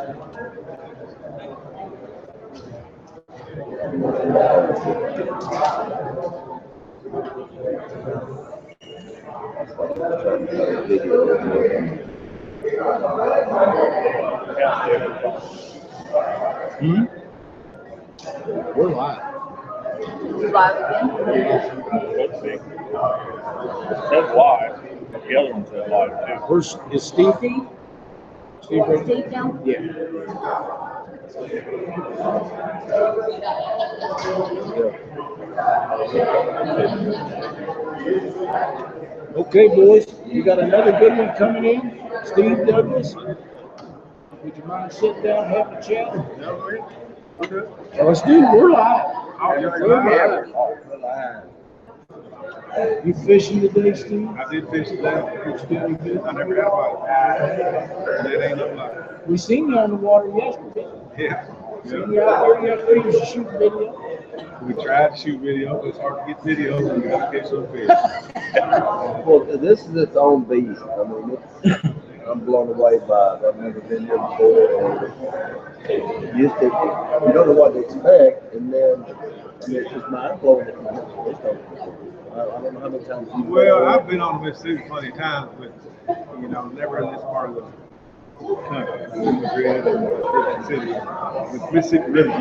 Hmm? We're live. You live again? Let's see. It says live. The other one said live too. Is Steve? Steve ready? Steve down? Yeah. Okay, boys, you got another good one coming in. Steve Douglas. Would you mind sitting down and having a chat? Yeah, let's do it. We're live. We're live. You fishing today, Steve? I did fish today. It's very good. I never had a bite. That ain't no lie. We seen you on the water yesterday. Yeah. Seen you out there yesterday. You shoot video. We tried to shoot video, but it's hard to get video. We got to catch some fish. Well, this is its own beast. I mean, I'm blown away by it. I've never been here before. You don't know what to expect, and then it's just mind blowing. I don't know how many times you've Well, I've been on the Mississippi plenty of times, but never in this part of the country. Madrid and city. Mississippi River.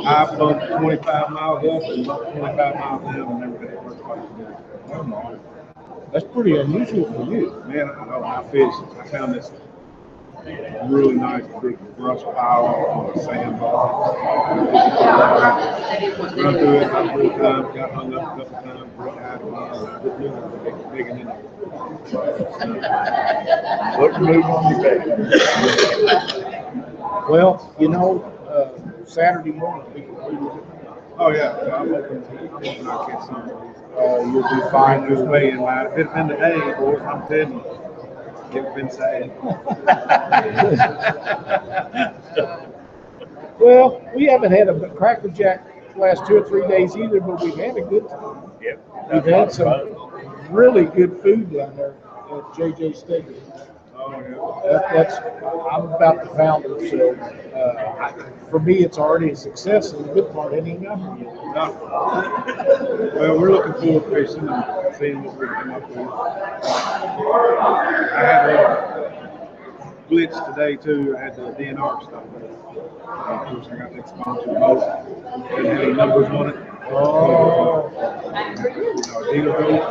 I've bumped 25 miles up and 25 miles down and never been able to fight today. That's pretty unusual for you. Man, I fished. I found this really nice big brush pile on a sandbar. Run through it a couple of times, got hung up a couple of times, broke out again. Big and in there. What move on your back? Well, Saturday morning, people. Oh yeah, I'm hoping I catch some of these. You'll be fine. This way in line. If it's been the day, boys, I'm telling you, it's been sad. Well, we haven't had a Cracker Jack the last 2 or 3 days either, but we've had a good time. Yep. We've had some really good food down there at JJ Steak. Oh yeah. I'm about the founder, so for me, it's already a success, and the good part ain't even got here yet. No. Well, we're looking forward to fishing and seeing what we can come up with. I had a glitch today too. I had the DNR stuff. Of course, I got that sponsored boat. Didn't have any numbers on it. Dealer boat.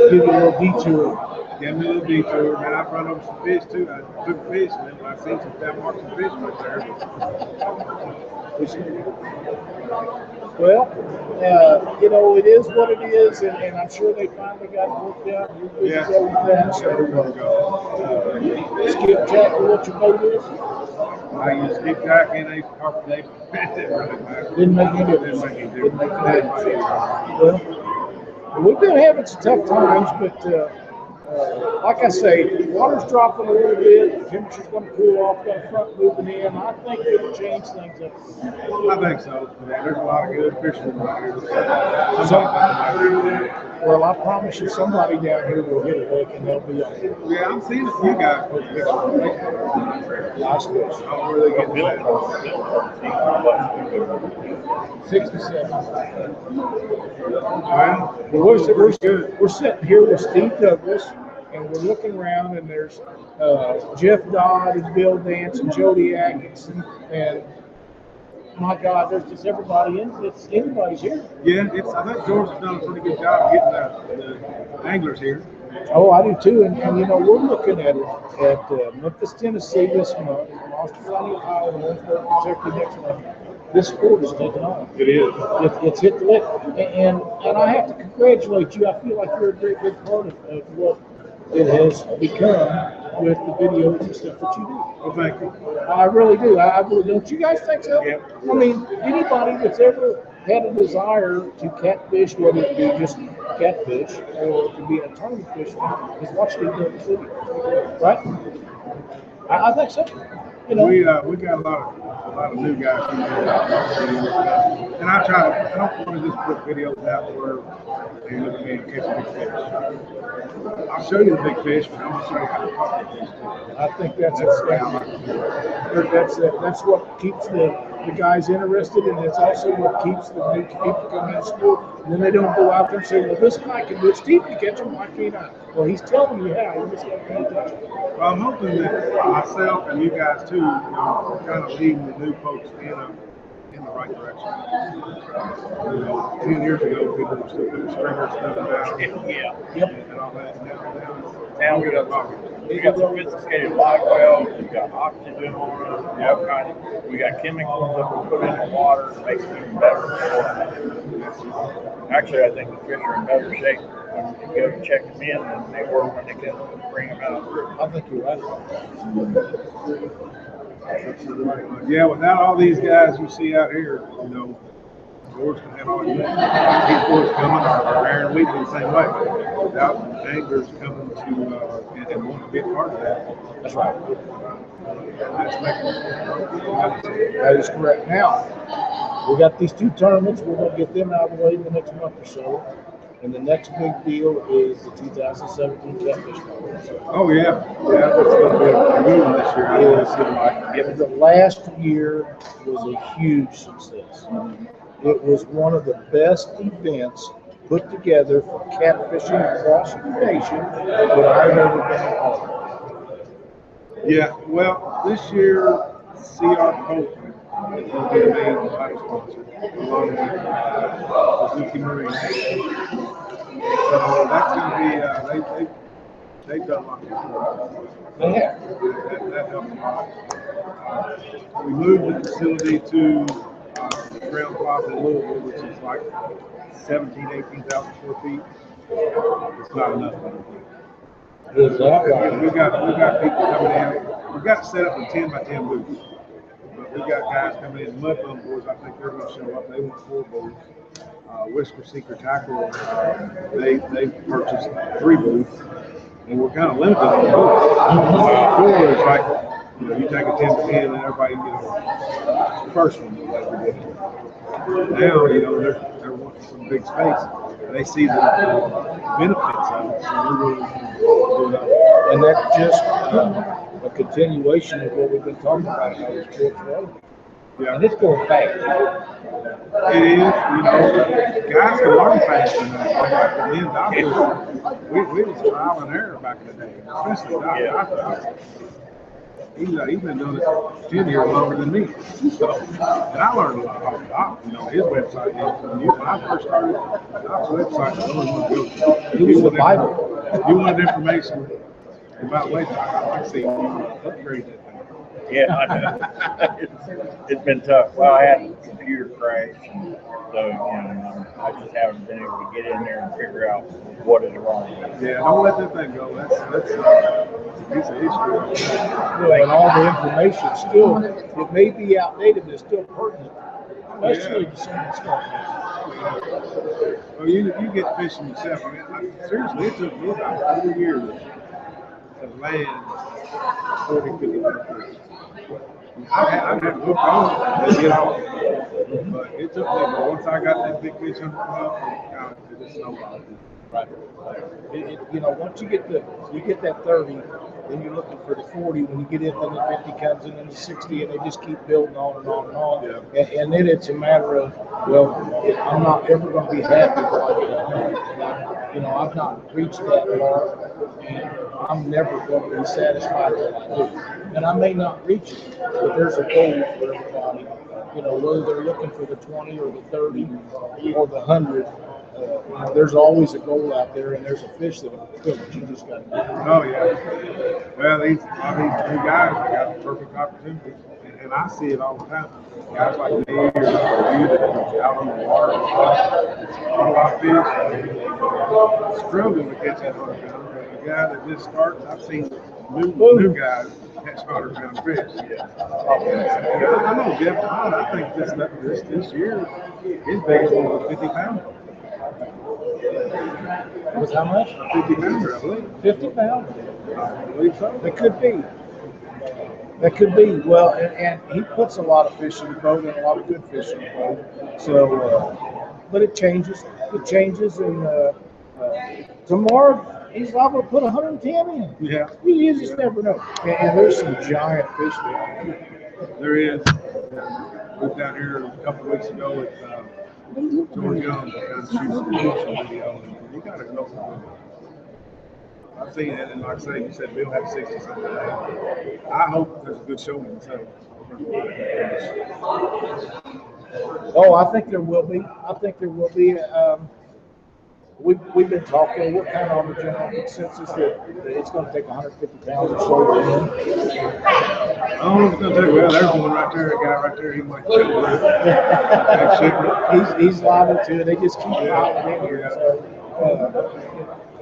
Give you a little detour. Gave me a little detour, man. I've run over some fish too. I took fish, man. I seen some fat marks of fish right there. Well, it is what it is, and I'm sure they finally got it worked out. You're good to go with that. So, skipjack, what your boat is? I use skipjack and a carpet day. Didn't make any difference. Well, we've been having some tough times, but like I say, the water's dropping a little bit. The temperature's going to cool off. Got a front moving in. I think it'll change things up. I think so. There's a lot of good fishermen out here. Well, I promise you, somebody down here will hit a hook, and they'll be on it. Yeah, I'm seeing a few guys put pictures. Nice fish. I don't know where they get that. 6 to 7. Well, We're sitting here with Steve Douglas, and we're looking around, and there's Jeff Dodd and Bill Dance and Jody Atkinson, and my God, there's just everybody in. Anybody's here. Yeah, I think George has done a pretty good job getting the anglers here. Oh, I do too, and we're looking at Memphis, Tennessee this month, Austin County, Ohio, and Winsburg, Kentucky next month. This sport is taking off. It is. It's hit the lick, and I have to congratulate you. I feel like you're a great big part of what it has become with the videos and stuff that you do. Well, thank you. I really do. I really don't. You guys think so? Yeah. I mean, anybody that's ever had a desire to catfish, whether it be just catfish or to be an tournament fisherman, is watching these videos, right? I think so. You know, we got a lot of new guys coming in, and I don't want to just put videos out where they look at me and catch big fish. I'll show you the big fish, but I'm gonna show you how to talk to fish too. I think that's That's the way I a, like to do it. that's what keeps the guys interested, and it's also what keeps the new people coming to school. And then they don't go out there and say, well, this guy can do it. Steve can catch him, why can't I? Well, he's telling you how. You just got to pay attention. Well, I'm hoping that myself and you guys too, kind of leading the new folks in the right direction. 10 years ago, people were still putting stringer stuff out. Yeah. Yep. And all that. Now we got sophisticated live wells, we've got oxygen on them, we got chemicals that we put in the water to make it even better. Actually, I think the fish are in better shape when you go to check them in than they were when they can bring them out. I think you're right. Yeah, without all these guys you see out here, George can have all you want. These boys coming, or Aaron Wheatley the same way. Without anglers coming to and want to be a part of that. That's right. That's making That is correct. Now, we got these two tournaments. We're going to get them out of the way in the next month or so. And the next big deal is the 2017 Catfish Tournament. Oh yeah, that's going to be a good one this year. The last year was a huge success. It was one of the best events put together for catfishing across the nation that I've ever been a part of. Yeah, well, this year, CR Copeland is going to be the main title sponsor, along with Suzuki Marine. So that's going to be, they've done a lot of work. They have. That helped a lot. We moved the facility to Trail Plaza in Louisville, which is like 18,000 square feet. It's not enough. Is that right? We've got people coming in. We've got set up in 10 by 10 booths. But we've got guys coming in, mud bum boards. I think they're going to show up. They want 4 booths. Whisker Seeker Tackle, they purchased 3 booths. And we're kind of limited on booths. Before it's like, you take a 10 by 10 and everybody can get a first one. Now, they're wanting some big space. They see the benefits of it, so they're really doing that. And that's just a continuation of what we've been talking about, how it's short road. Yeah. And it's going fast. It is, guys can learn fast in that. Like the men's outfield, we was trial and error back in the day, especially Doc. He's been doing it 10 years longer than me. So, and I learned a lot about Doc. His website. When I first started, Doc's website was the only one to go to. It was the Bible. If you wanted information about weight, I see you upgrade that thing. Yeah, I know. It's been tough. Well, I had a computer crash, and so I just haven't been able to get in there and figure out what is wrong. Yeah, don't let that thing go. That's a piece of history. And all the information still, it may be outdated, but it's still pertinent. Especially to some of the stuff. Well, you get fishing yourself. Seriously, it took me about 4 years to land 40, 50 fish. I had hooked on to get off. But it took me, but once I got that big fish under the mouth, it just snowballed. Right. Once you get that 30, then you're looking for the 40. When you get in, then the 50 comes in, and the 60, and they just keep building on and on and on. Yeah. And then it's a matter of, I'm not ever going to be happy with it. I've not reached that mark, and I'm never going to be satisfied till I do. And I may not reach it, but there's a goal for everybody. Whether they're looking for the 20 or the 30 or the 100. There's always a goal out there, and there's a fish that will fill it. You just got to do it. Oh, yeah. Well, these two guys got the perfect opportunity, and I see it all the time. Guys like me or you that are out on the water, all our fish, struggling to catch that 100 pounder. But the guy that just starts, I've seen new guys catch 100 pound fish. Yeah. I know Jeff Hahn, I think this year, his biggest one was 50 pounder. Was how much? 50 pounder, I believe. 50 pounds? I believe so. It could be. That could be. Well, and he puts a lot of fish in the boat and a lot of good fish in the boat. So, but it changes. It changes, and tomorrow he's liable to put 110 in. Yeah, You just never know. And there's some giant fish there. there is. We was down here a couple of weeks ago with George Young, kind of shooting some video. You got to go. I've seen it, and like I say, you said Bill had 60 something today. I hope there's a good showing. So. Oh, I think there will be. I think there will be. We've been talking. We're kind of on the general consensus that it's going to take 150 pounds or so to win. I don't know if it's going to take. Well, there's one right there. A guy right there. He might take it. He's liable to. They just keep piling in here. So,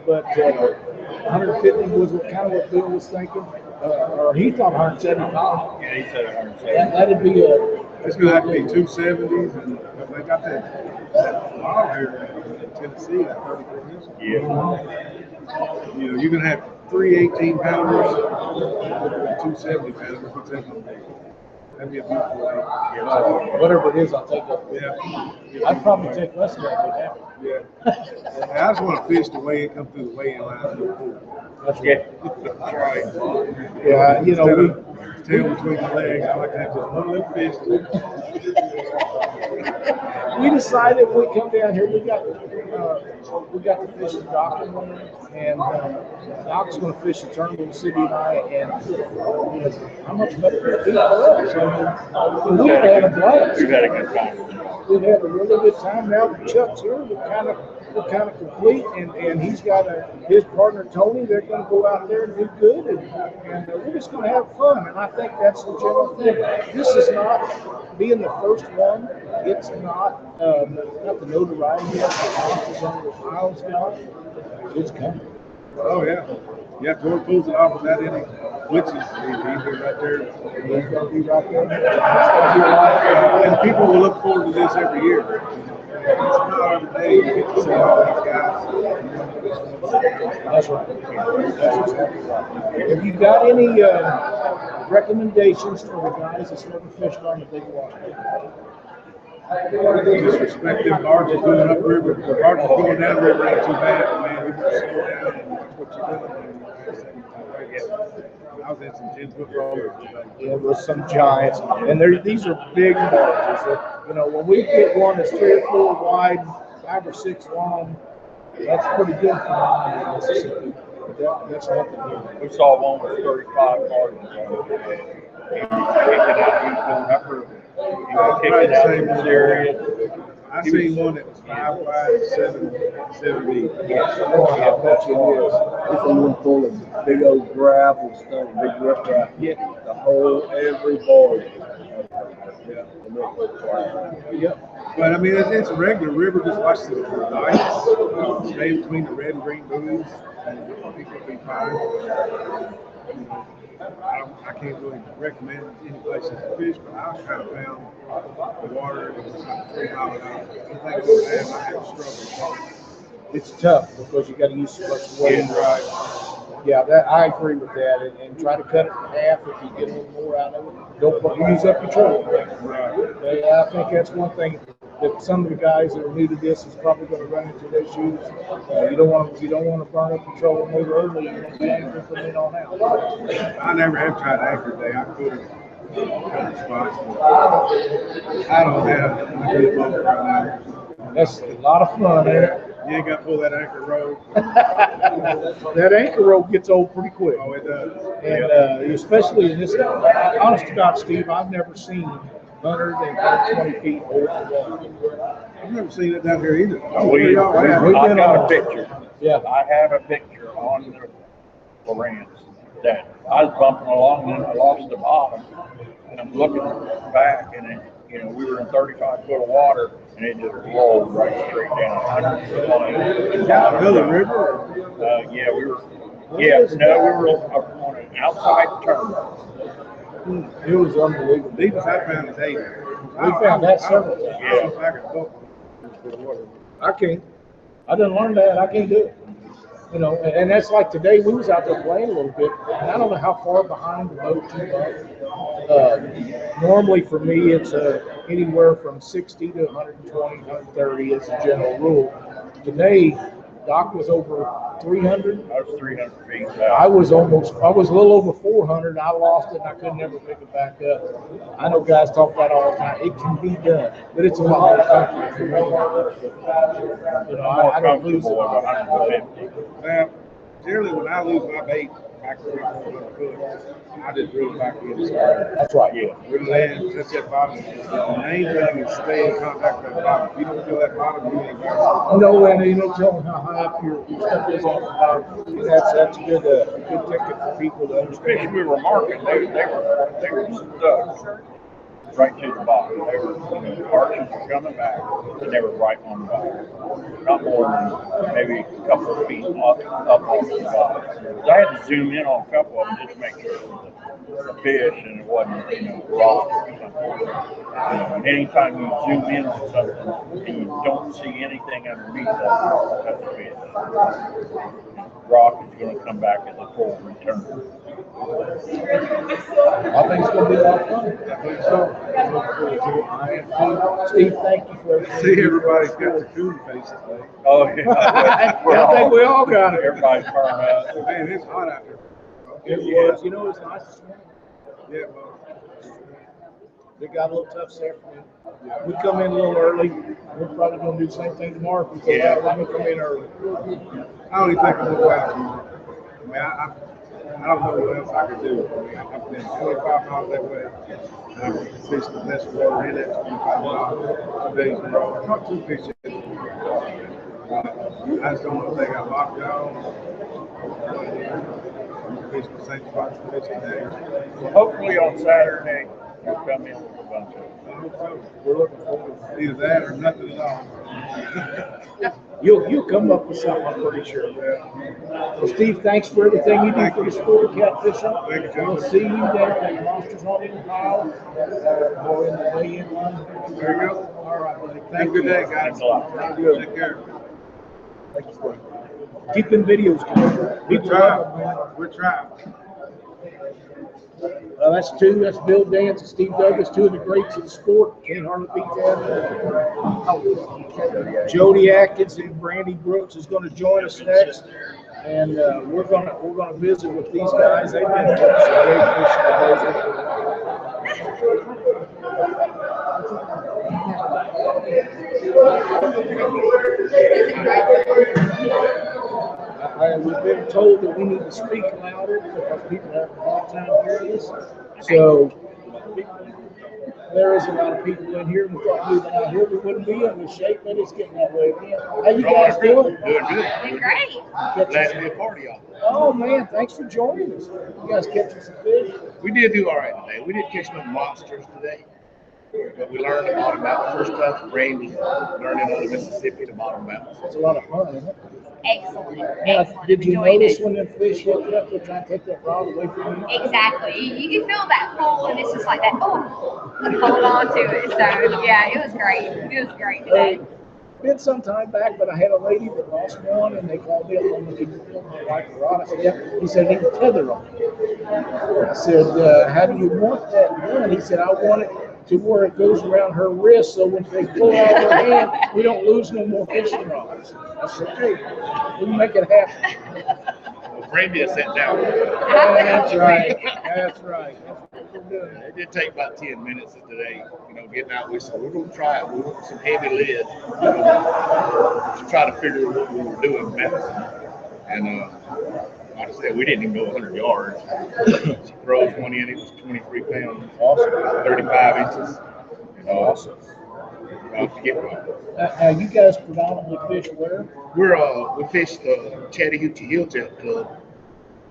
but 150 was kind of what Bill was thinking, or he thought 175. Yeah, he said 170. That'd be a. It's going to have to be 270s, and they got that law here in Tennessee, that 34 inch. Yeah. You know, you're going to have 3 18-pounders and 2 70-pounders. What's that going to be? That'd be a beautiful way. Whatever it is, I'll take it. Yeah. I'd probably take less than that. Yeah. I just want to fish the way it comes through the weigh-in line. That's Yeah. Right. Yeah, you know, Tail between the legs. I like to have just one little fish. we decided when we come down here, we got to fish the dock in there, and Doc's going to fish the tournament, City and I, and how much better could it be for us? I mean, we've had a blast. We've had a good time. We've had a really good time. Now that Chuck's here, we're kind of complete, and he's got his partner Tony. They're going to go out there and do good, and we're just going to have fun. And I think that's the general thing. This is not being the first one. It's not the notoriety that the Islands got. It's coming. Oh, yeah. Yeah, George pulls it off without any glitches. He's right there. He's going to be right there. It's going to be a lot. And people will look forward to this every year. It's not every day you get to see all these guys. That's right. That's exactly right. Have you got any recommendations for the guys that's never fished on the big water? Just respect them barges going up river. The barges going down river ain't too bad, man. We just slow down and watch what you're doing. I was in some 10-foot rollers today. Yeah, with some giants, and these are big barges. You know, when we get one that's 3 or 4 wide, 5 or 6 long, that's pretty good for Mississippi. That's nothing new. We saw one with 35 barges. He was going up river. He was kicking out in this area. I seen one that was 5 wide, 7 deep. Yeah, I bet you it is. It's a one full of big old gravel stuff, big riprap. Yeah. The whole, every board. Yeah. Yep. But I mean, it's a regular river. Just watch the ice stay between the red and green buoys, and I think it'll be fine. I can't really recommend any places to fish, but I kind of found the water that was like 3 miles an hour. I think it was bad. I had to struggle. It's tough because you got to use so much weight. Right. Yeah, I agree with that, and try to cut it in half if you get a little more out of it. Don't use up your trolling. Right. I think that's one thing that some of the guys that are new to this is probably going to run into their shoes. You don't want to burn up your trolling motor early. You want to be angry from then on out. I never have tried anchor day. I could have cut spots. I don't have a good boat right now. That's a lot of fun, ain't it? You ain't got to pull that anchor rope. That anchor rope gets old pretty quick. Oh, it does. And especially in this, honest to God, Steve, I've never seen 120 feet over the water. I've never seen it down here either. I've got a picture. Yeah. I have a picture on the Lorentz that I was bumping along and I lost the bottom. And I'm looking back and we were in 35 foot of water and it just rolled right straight down. Villa River? Yeah, we were on an outside turn. It was unbelievable. Deepest I found is 8. We found that several times. Yeah. I can't. I didn't learn that. I can't do it. You know, and that's like today. We was out there playing a little bit, and I don't know how far behind the boat you are. Normally for me, it's anywhere from 60 to 120, 130 is the general rule. Today, Doc was over 300. I was 300 feet. I was a little over 400. I lost it, and I could never pick it back up. I know guys talk about it all the time. It can be done, but it's a lot more comfortable for me. You know, I don't lose it. 150. Well, generally when I lose my bait back to 400 foot, I just reel it back in. That's right. Yeah. We land, that's that bottom. The main thing is stay in contact with that bottom. If you don't feel that bottom, you ain't got it. No, and you don't tell them how high up your stuff is off the bottom. That's a good ticket for people to Especially understand. we were marking, they were stuck right to the bottom. They were, arches were coming back, and they were right on the bottom. Not more than maybe a couple of feet up off the bottom. I had to zoom in on a couple of them just to make sure it was a fish and it wasn't, rock or something. And anytime you zoom in on something and you don't see anything underneath that's a fish. Rock is going to come back as a full return. I think it's going to be a lot of fun. I think so. I am too. Steve, thank you for everything. See, everybody's got their coon faces today. Oh, yeah. I think we all got it. Everybody's burned out. Man, it's hot out there. It was. You know, it's nice this morning. Yeah, well, They got a little tough this afternoon. We come in a little early. We're probably going to do the same thing tomorrow. If we go out, we're going to come in early. I don't even think I'm going back. I mean, I don't know what else I could do. I mean, I've been 25 miles that way. And I've fished the best water in it 25 miles 2 days in a row. Not two fish yet. I just don't know if they got locked down. Fish the same spot for fish today. Hopefully on Saturday, you'll come in with a bunch of them. I hope so. We're looking forward to either that or nothing at all. You'll come up with something, I'm pretty sure. Well, Steve, thanks for everything you do for the sport of catfishing. Thank you, John. We'll see you down at the Monsters on the Pile or in the weigh-in line. There you go. All right, buddy. Have a Thank good you. day, guys. Thanks a lot. Thank you. Take care. Thank you, Steve. Keep them videos coming. We're People love them, man. trying. We're trying. That's two. That's Bill Dance and Steve Douglas, two of the greats of the sport. Can't hardly beat that. Jody Atkins and Brandy Brooks is going to join us next, and we're gonna visit with these guys. They've been some great fishing. We've been told that we need to speak louder because people have a hard time hearing us. So there is a lot of people in here. We thought moving out here we wouldn't be in this shape, but it's getting that way again. How you guys doing? Doing good. Doing great. Glad to be a part of y'all. Oh man, thanks for joining us. You guys catching some fish? We did do all right today. We didn't catch no monsters today, but we learned the bottom mountain. First time range, learning on the Mississippi, the bottom mountains. It's a lot of fun, isn't it? Excellent. Now, Excellent. did you Enjoyed notice it. when them fish hooked up, they're trying to take that rod away from you? Exactly. You can feel that pull, and it's just like that. Oh, hold on to it. So yeah, it was great. It was great today. Been some time back, but I had a lady that lost one, and they called me up on the like a rod. I said, yeah. He said, he can tether on it. I said, how do you want that done? He said, I want it to where it goes around her wrist, so when they pull out of her hand, we don't lose no more fishing rods. I said, hey, we can make it happen. Well, Brandy has sat down. That's right. That's right. That's what we're doing. It did take about 10 minutes today, getting out. We said, we're going to try it. We want some heavy lead to try to figure out what we were doing in Memphis. And like I said, we didn't even go 100 yards. She throws one in, it was 23 pounds, Awesome. 35 inches. Awesome. About to get one. You guys predominantly fish where? We fished the Chattahoochee Hill Jet Club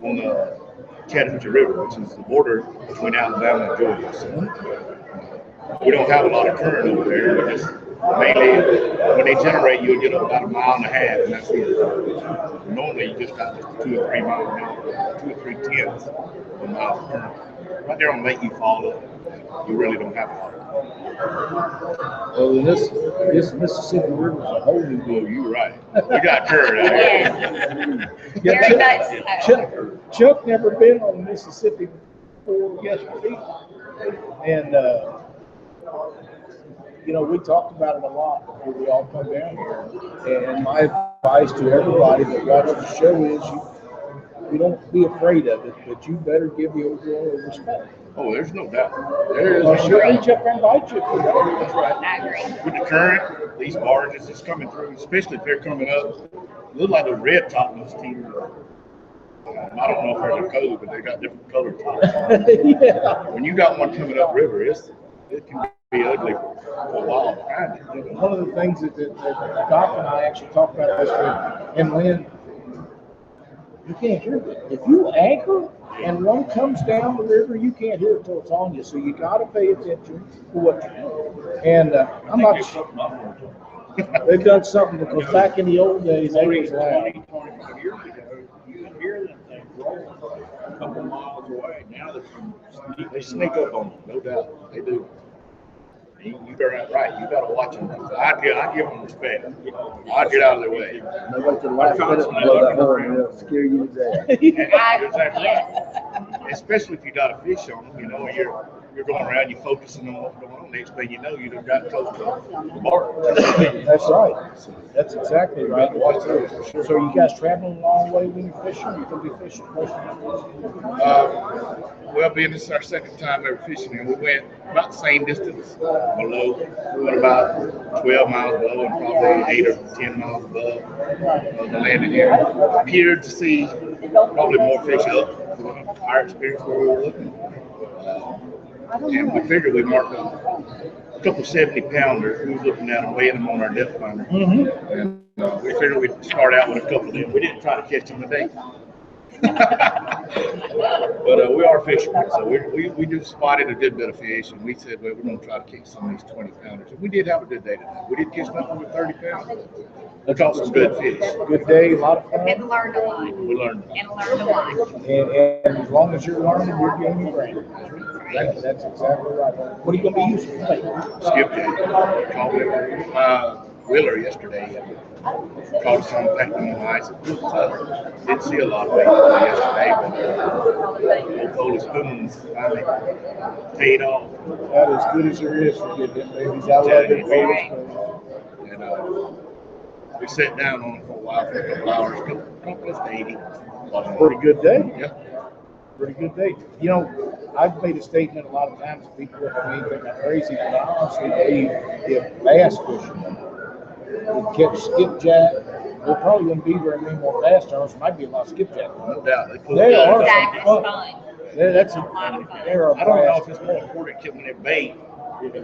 on the Chattahoochee River, which is the border between Alabama and Georgia. So, we don't have a lot of current over there. We just mainly, when they generate, you'll get about a mile and a half, and that's it. Normally, you just got just 2 or 3 miles an hour, 2 or 3 tenths of a mile of current. Right there on Lake Eufaula, you really don't have a lot of current. Well, this Mississippi River is a whole new Oh, deal. you're right. We got current out here. Yes. Very much so. Chuck never been on the Mississippi before yesterday, and you know, we talked about it a lot before we all come down here. And my advice to everybody that watches the show is you don't be afraid of it, but you better give the overall respect. Oh, there's no doubt. There is Well, no she'll doubt. reach up and bite you. That's right. I agree. With the current, these barges is coming through, especially if they're coming up. Look like the red top nose team. I don't know if they're the code, but they got different color tops. Yeah. When you got one coming up river, it can be ugly for a while behind it. One of the things that Doc and I actually talked about this with, and Lynn, you can't hear it. If you anchor and one comes down the river, you can't hear it till it's on you. So you got to pay attention to what you're doing. And I'm not sure. They've done something because back in the old days, they was loud. 25 years ago, you could hear them things rolling a couple miles away. Now They sneak up on them, no doubt. They do. You better not right. You got to watch them. I give them respect. I get out of their way. Nobody to the last minute and blow that horn, and it'll scare you to death. You're exactly right. Especially if you got a fish on them, you know, you're going around, you're focusing on what's going on. Next thing you know, you done got close to the bar. That's right. That's exactly right. So you guys traveling a long way when you're fishing? You're going to be fishing most of the Well, being this is our second time ever fishing, and we went about the same distance below. We went about 12 miles below and probably 8 or 10 miles above the landing area. Appeared to see probably more fish up from our experience where we were looking. And we figured we marked a couple 70-pounders. We was looking at them, weighing them on our depth finder. And we figured we'd start out with a couple of them. We didn't try to catch them today. But we are fishermen, so we just spotted a good bit of fish, and we said, well, we're going to try to catch some of these 20-pounders. And we did have a good day today. We didn't catch nothing with 30 pounds. We caught some good fish. Good day, a lot of fun. And learned a lot. We learned. And learned a lot. And as long as you're learning, you're getting your brain. That's exactly right. What are you going to be using today? Skipjack. Caught it. Wheeler yesterday. Caught some back on the ice. Didn't see a lot of bait yesterday, but Holy Spoons finally paid off. That is good as there is for good babies. I love it. And we sat down on it for a while, for a couple hours, couple of 80. Pretty good day. Yeah. Pretty good day. You know, I've made a statement a lot of times. People look at me think I'm crazy, but I honestly believe if bass fishing would catch skipjack, there probably wouldn't be very many more bass tournaments. Might be a lot of skipjack. No doubt. They are Exactly. some fun. Fun. That's A lot of fun. they're a I don't know blast. if it's more important to when they're bait.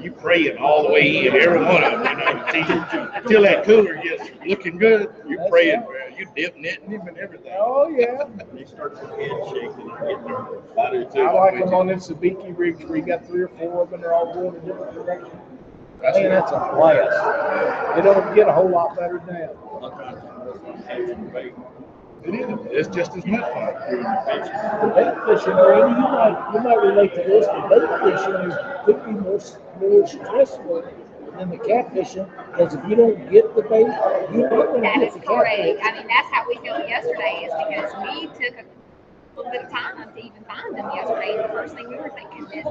You praying all the way in, every one of them, you know, until that cooler gets looking good, you're That's praying, right. man. You dip netting him and everything. Oh yeah. They start their head shaking and getting nervous. I do too. I like them on them sabiki rigs where you got 3 or 4 of them. They're all going in different directions. Man, that's a blast. They don't get a whole lot better than that. Sometimes catching bait. It is. It's just as much fun. The bait fishing, Randy, you might relate to this. The bait fishing could be more stressful than the catfishing because if you don't get the bait, you're not going to That get is the correct. catfish. I mean, that's how we felt yesterday is because we took a little bit of time to even find them yesterday. And the first thing we were thinking is,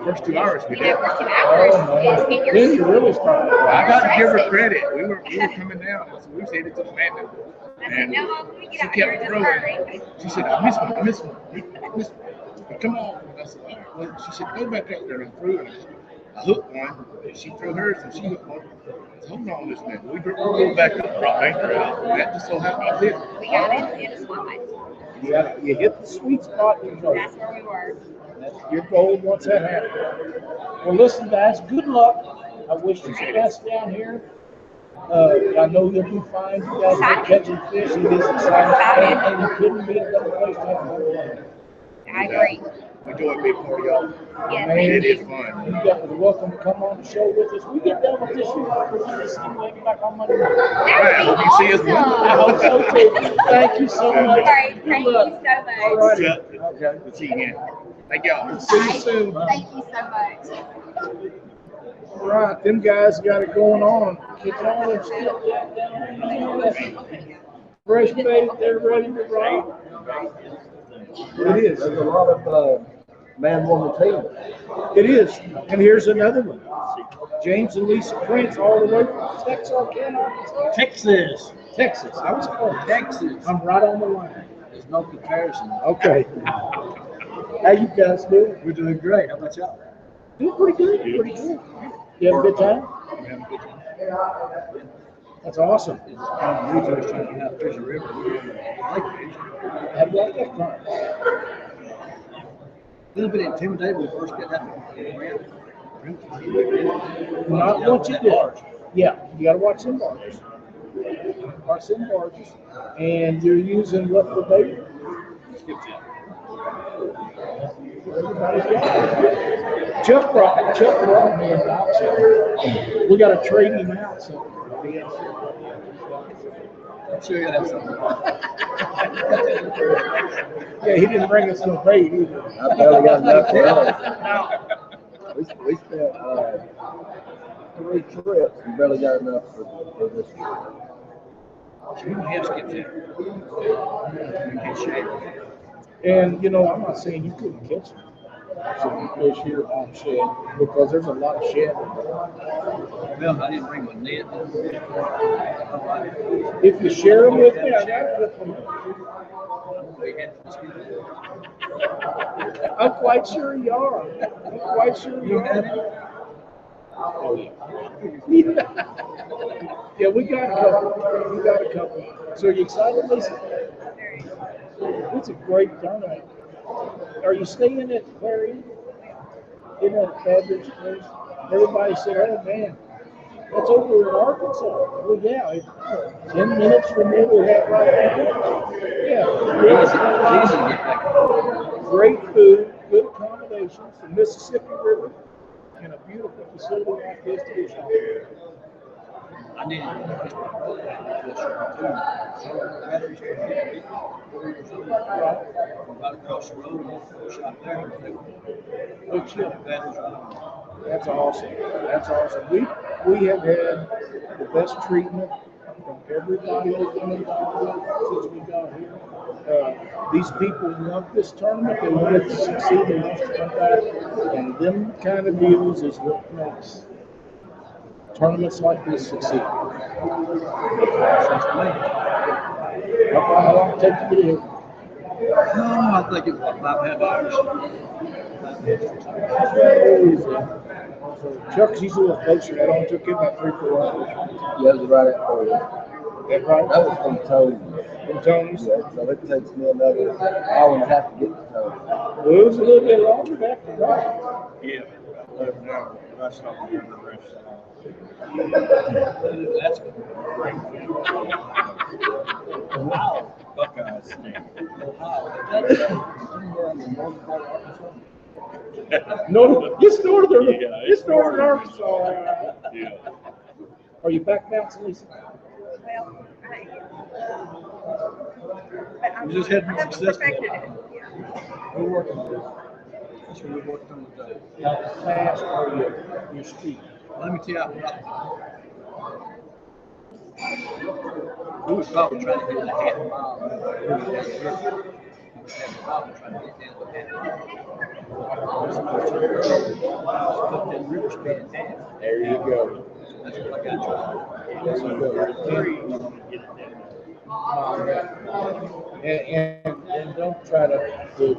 First 2 hours we you did. know, first 2 hours Oh, is get then you your really start. I got to give her credit. We were coming down. So we was headed to the landing. I said, no, let me She get out here kept and just hurry. throwing. She said, I missed one. I missed one. Come on. And I said, all right. Well, she said, go back out there and threw it. I hooked one. And she threw hers and she hooked one. I said, hold on this minute. We drove back up, brought anchor out. And that just so happened to fit. We got in a spot. You hit the sweet spot, you know. That's where we were. That's your goal once that happens. Well, listen, guys, good luck. I wish you the best down here. I know you'll be fine. You guys are catching fish. It is exciting. And you couldn't be a better place to have fun. I agree. Enjoy being part of y'all. Yes, Man, thank It is you. fun. You got the welcome to come on the show with us. We get done with this year. We're going to see you later back on Monday night. That would be Hope you see us awesome. I hope so too. Thank you so much. All right, Good thank you luck. so much. All righty. Yeah. Okay. Good seeing you. Thank y'all. See you soon. Thank you so much. All right, them guys got it going on. Kicking all their stuff down. Fresh bait, they're ready to rock. It is. There's a lot of man-woman teams. It is. And here's another one. James and Lisa Prince all the way from Texarkana, Texas. Texas. I was called Texas. I'm right on the line. There's no comparison. Okay. How you guys doing? We're doing great. How about y'all? Doing pretty good. Pretty good. You have a good time? We're having a good time. That's awesome. I'm new to us trying to get out fish the river. I like fish. How do you like that time? A little bit intimidated when we first get that around. Not once you get. Yeah, you got to watch them barges. Watch them barges. And you're using what for bait? Skipjack. Chuck brought me an option. We got to trade him out. So. I'm sure you'll have something. Yeah, he didn't bring us no bait either. I barely got enough for us. We spent 3 trips and barely got enough for this trip. We don't have skipjack. We can't shave. And, I'm not saying you couldn't catch them. So fish here on shed because there's a lot of shed. Well, I didn't bring my net. If you share them with me, I got to put them. I'm quite sure you are. I'm quite sure you are. Oh, yeah. Yeah, we got a couple. We got a couple. So are you excited, Lisa? It's a great tournament. Are you staying at Clarion? In that fabulous place? Everybody said, oh man, that's over in Arkansas. Well, yeah, it's 10 minutes from where we're at right now. Yeah. It's easy to get back. Great food, good accommodations, the Mississippi River, and a beautiful facility like this to fish on. I needed to batteries right across the road, shot there. Good shit. Batteries right on. That's awesome. That's awesome. We have had the best treatment from everybody that's been involved since we got here. These people want this tournament. They want it to succeed. They want to come back. And them kind of deals is what makes tournaments like this succeed. How long it take to get here? No, I think it was about 5.5 hours. Chuck's he's a little closer. That only took him about 3-4 hours. Yeah, it was right at 4. That right? That was from Tony. From Tony's? Yeah, so it takes me another hour and a half to get to Tony. Well, it was a little bit longer back to right. Yeah, 11 hours. That's not good for rest. That's Wow. Buckeyes stink. No, it's northern. Yeah, It's northern Arkansas. Yeah. Are you back bouncing, Lisa? Well, We just had I haven't success. perfected it. Yeah. We're working on it. That's what we're working on today. How fast are you? Your speed? Let me tell you we was probably trying to get a half mile. Probably trying to get down to cut that river span in half. There you go. That's what I got. There you go. And don't try to cut the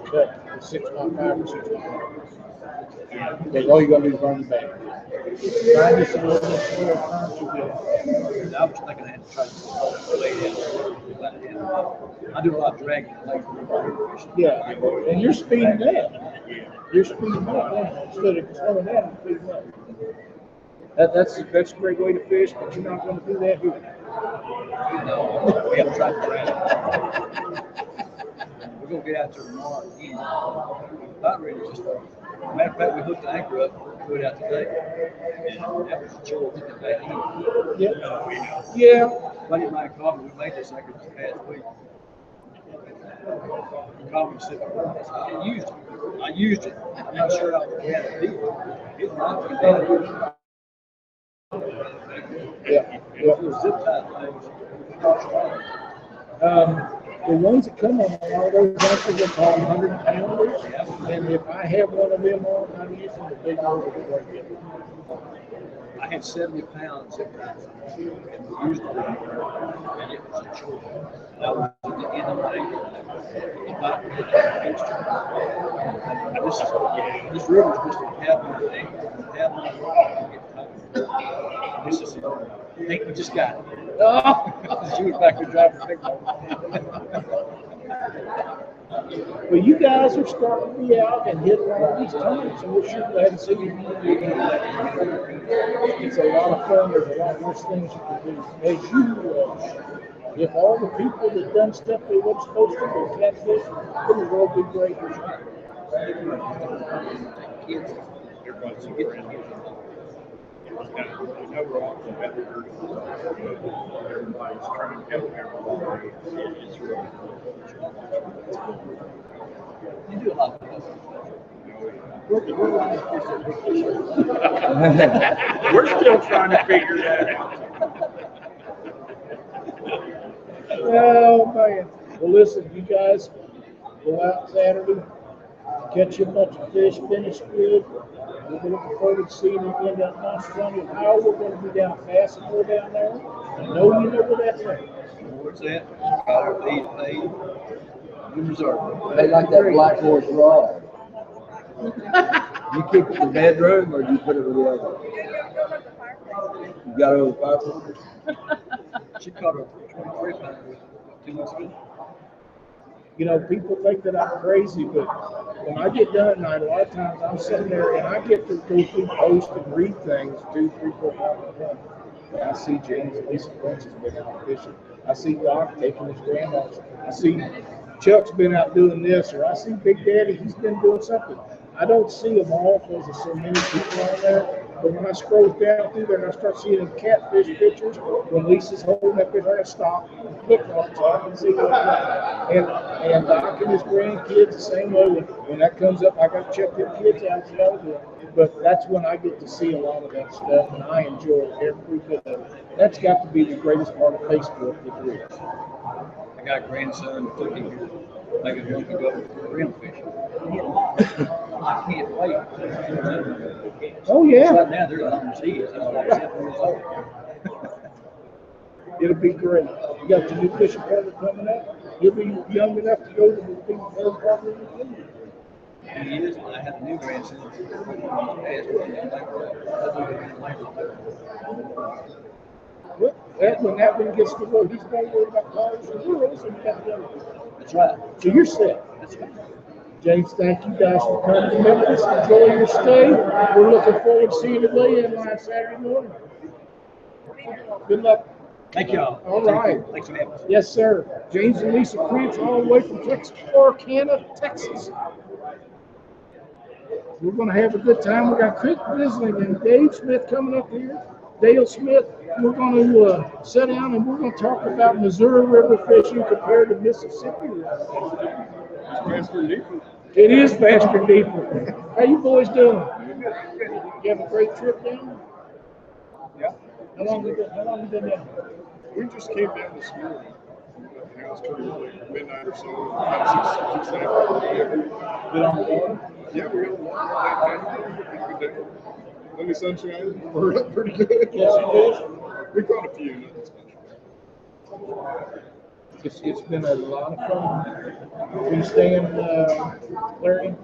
6.5 or 6.5. Because all you got to do is run the back. Find you some little turns you get. I was thinking I had to try to lay down. I do a lot of dragging. Yeah, and you're speeding that. You're speeding that instead of slowing down and speeding up. That's a great way to fish, but you're not going to do that here. No, we have to try to drag. We're going to get out there tomorrow again. Not really just. Matter of fact, we hooked the anchor up, put it out today. And that was a chore getting it back in. Yeah. Yeah. Buddy of mine called me, we made this anchor this past week. He called me and said, I used it. I'm not sure I would have had it. It might be better. Yeah. Those zip tie things. The ones that come on all those anchors are called 100-pounders. And if I have one of them on, I'm using the big one with the blanket. I had 70 pounds zip tie and we used it, and it was a chore. And I was at the end of my ankle, about to hit that fixture. I this river's just a half my ankle, half my rock to get tight. This is, I think we just got it. Oh. She was back there driving the big boat. Well, you guys are starting to be out and hit a lot of these tournaments, and we're sure glad to see you. It's a lot of fun. There's a lot more things you can do. As you, if all the people that done stuff they weren't supposed to do, catfish, then the world would be great. Kids, Everybody's so friendly. You know, we're all competitors. Everybody's trying to help everybody. It's really cool. you do a lot of stuff. We're still trying to figure that out. Oh, man. Well, listen, you guys go out Saturday, catch a bunch of fish, finish good. We'll be looking forward to seeing you again down in Australia. How we're going to be down Fassonville down there. I know you know where that's at. What's that? Got everything paid. Good reserve. They like that black horse rod. You keep it in the bedroom or you put it in the other? You got it over the fireplace? She caught a 23 pounder 2 weeks ago. You know, people think that I'm crazy, but when I get done at night, a lot of times I'm sitting there and I get to go through post and read things 2, 3, 4, 5 times. And I see James and Lisa French has been out fishing. I see Doc taking his grandmas. I see Chuck's been out doing this, or I see Big Daddy, he's been doing something. I don't see them all because there's so many people on there. But when I scroll down through there and I start seeing them catfish pictures, when Lisa's holding that fish, I gotta stop and click on it so I can see what's going on. And Doc and his grandkids the same way. When that comes up, I gotta check their kids out. See how they're doing. But that's when I get to see a lot of that stuff, and I enjoy every bit of it. That's got to be the greatest part of Facebook that there is. I got a grandson that took him here like a month ago rim fishing. I can't wait. Oh, yeah. Right now, they're on seas. He's like 7 years old. It'll be great. You got your new fishing partner coming up. You'll be young enough to go to the big third partner. He is, and I have a new grandson. When that one gets to go, he's not worried about cars or rules, and you got the other one. That's right. So you're set. That's right. James, thank you guys for coming to Memphis. Enjoy your stay. We're looking forward to seeing you lay in line Saturday morning. Good luck. Thank y'all. All right. Thanks for having us. Yes, sir. James and Lisa Prince, all the way from Texarkana, Texas. We're going to have a good time. We got Chris Bisling and Dave Smith coming up here. Dale Smith. We're going to sit down and we're going to talk about Missouri River fishing compared to Mississippi River. Faster and deeper. It is faster and deeper. How you boys doing? You have a great trip down? Yeah. How long you been down? We just came down this morning. It was pretty late, midnight or so. About 6 Been on the water? Yeah, we got a good day. Sunny sunshine. We're up pretty good. Yes, it is. We caught a few, nothing special. It's been a lot of fun. Are you staying Clarion?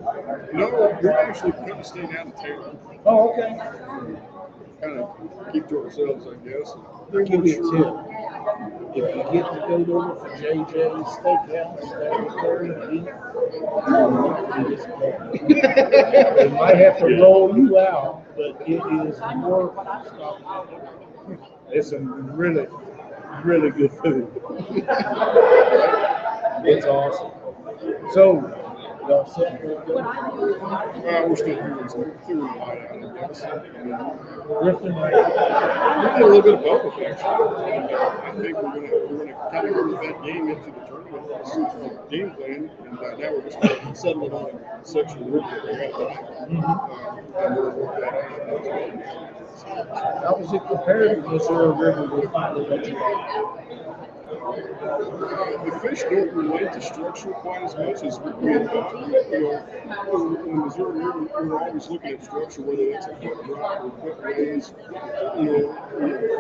No, we're actually kind of staying out of town. Oh, okay. Kind of keep to ourselves, I guess. I'll give you a tip. If you get to go over for JJ's Steakhouse, down in Clarion, they might have to roll you out, but it is worth stopping. It's some really, really good food. It's awesome. So, y'all set for it? We're still doing some clearing light out, I guess. Drifting right. We did a little bit of both, actually. I think we're gonna kind of move that game into the tournament. This is the game plan, and now we're just gonna settle it on a section of the river that we got. And we'll work that out. How was it compared to Missouri River? We finally let you know. The fish don't relate to structure quite as much as we do. In the Missouri River, we're always looking at structure, whether that's a foot drop or foot raise,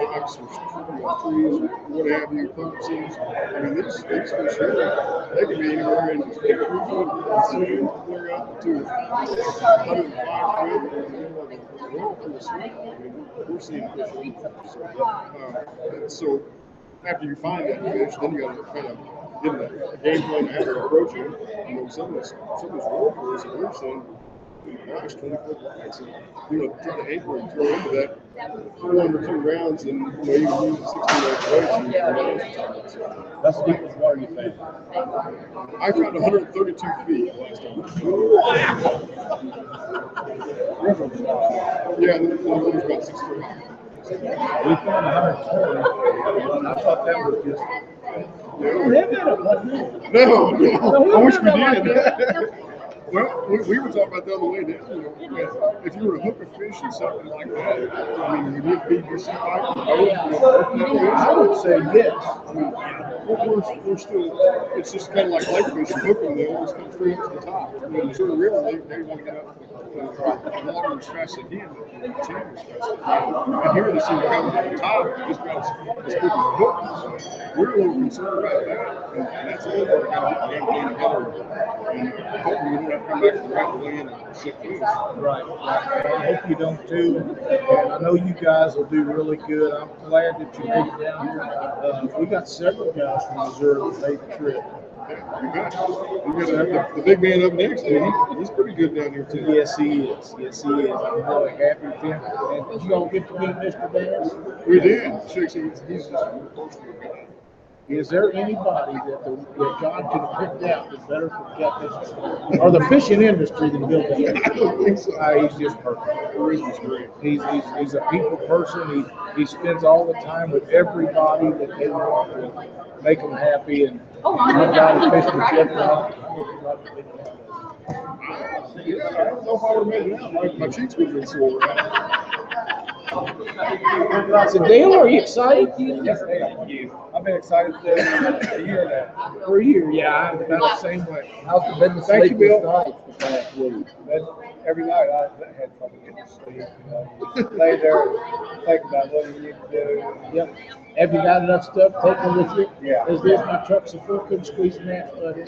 rocks or trees or what have you, purposes. I mean, these fish here, they can be anywhere in 3 foot swim, clear up to 105 foot in the middle of a whirlpool swim. I mean, we're seeing fish everywhere. So after you find that fish, then you got to kind of give it a game plan to how to approach it. Some of those whirlpools that we're seeing, gosh, 20-foot lines, and try to anchor and throw into that 1 or 2 rounds, and you can use a 16-inch. That's the deepest water you found. I found 132 feet last time. Yeah, the river's about 6 feet high. We found 120. I thought that was just. We don't have that up like that. No, I wish we did. Well, we were talking about the other way that, if you were to hook a fish and something like that, I mean, would you be PVC pipe? I would say yes. I mean, we're still, it's just kind of like lake fish. You hook them, they always come straight up to the top. I mean, Missouri River, they want to get up the water as fast as they can, but the channel as fast as they can. And here they seem to come to the top just about as quick as the hook. So we're a little concerned about that. And that's the other part we got to get together. And hopefully we don't have to come back to the right way and ship fish. Right. I hope you don't too. And I know you guys will do really good. I'm glad that you made it down here. We got several guys from Missouri that made the trip. You got the big man up next to him. He's pretty good down here too. Yes, he is. Yes, he is. I'm really happy with him. And did you all get to meet Mr. Bass? We did. He's just a personal guy. Is there anybody that God could have picked out that's better for catfish or the fishing industry than Bill Bass? I don't think so. He's just perfect. Charisma's great. He's a people person. He spends all the time with everybody that they want to make them happy. And I've got a fish with Jeff. I don't know if I would have made it out. My cheeks would have been sore. So Dale, are you excited? Yes, I've been excited for a year now. For a year, yeah, I'm about the same way. How's the business Thank you, sleep Bill. this night the past week? Every night I had trouble getting to sleep. Lay there and think about what you need to do. Yep. Have you got enough stuff taken with you? Yeah. Is this my truck so full couldn't squeeze an ass butt in?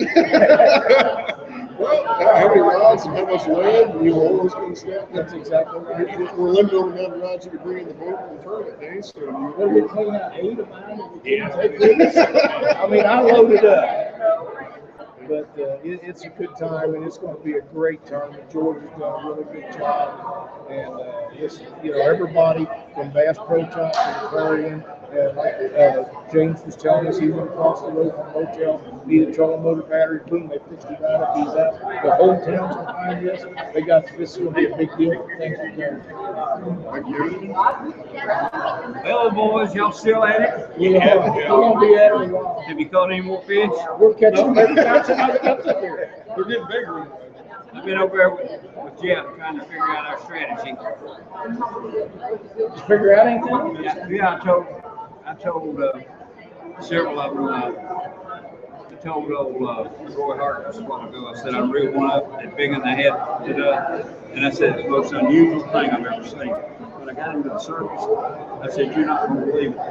Well, how many rods and how much lead and all those kind of stuff. That's exactly right. We're limited on the amount of rods you can bring in the boat for the tournament days. So What did we clean out 8 of mine? That we couldn't take with us? I mean, I loaded up. But it's a good time, and it's going to be a great tournament. Georgia's done a really good job, and it's everybody from Bass Pro Shop to the Clarion. James was telling us he went across the road from the hotel, needed trolling motor battery, boom, they fixed it right up. He's out. The whole town's behind this. This is going to be a big deal. Thank you, guys. thank you. Hello, boys. Y'all still at it? Yeah, we're going to be at it a while. Have you caught any more fish? We're catching every time somebody comes up here. We're getting bigger. I've been over there with Jeff trying to figure out our strategy. Did you figure out anything? Yeah, I told several of them. I told old Roy Hart just a while ago. I said I really want that big one I had today, and I said it's the most unusual thing I've ever seen. When I got him to the surface, I said you're not going to believe it. I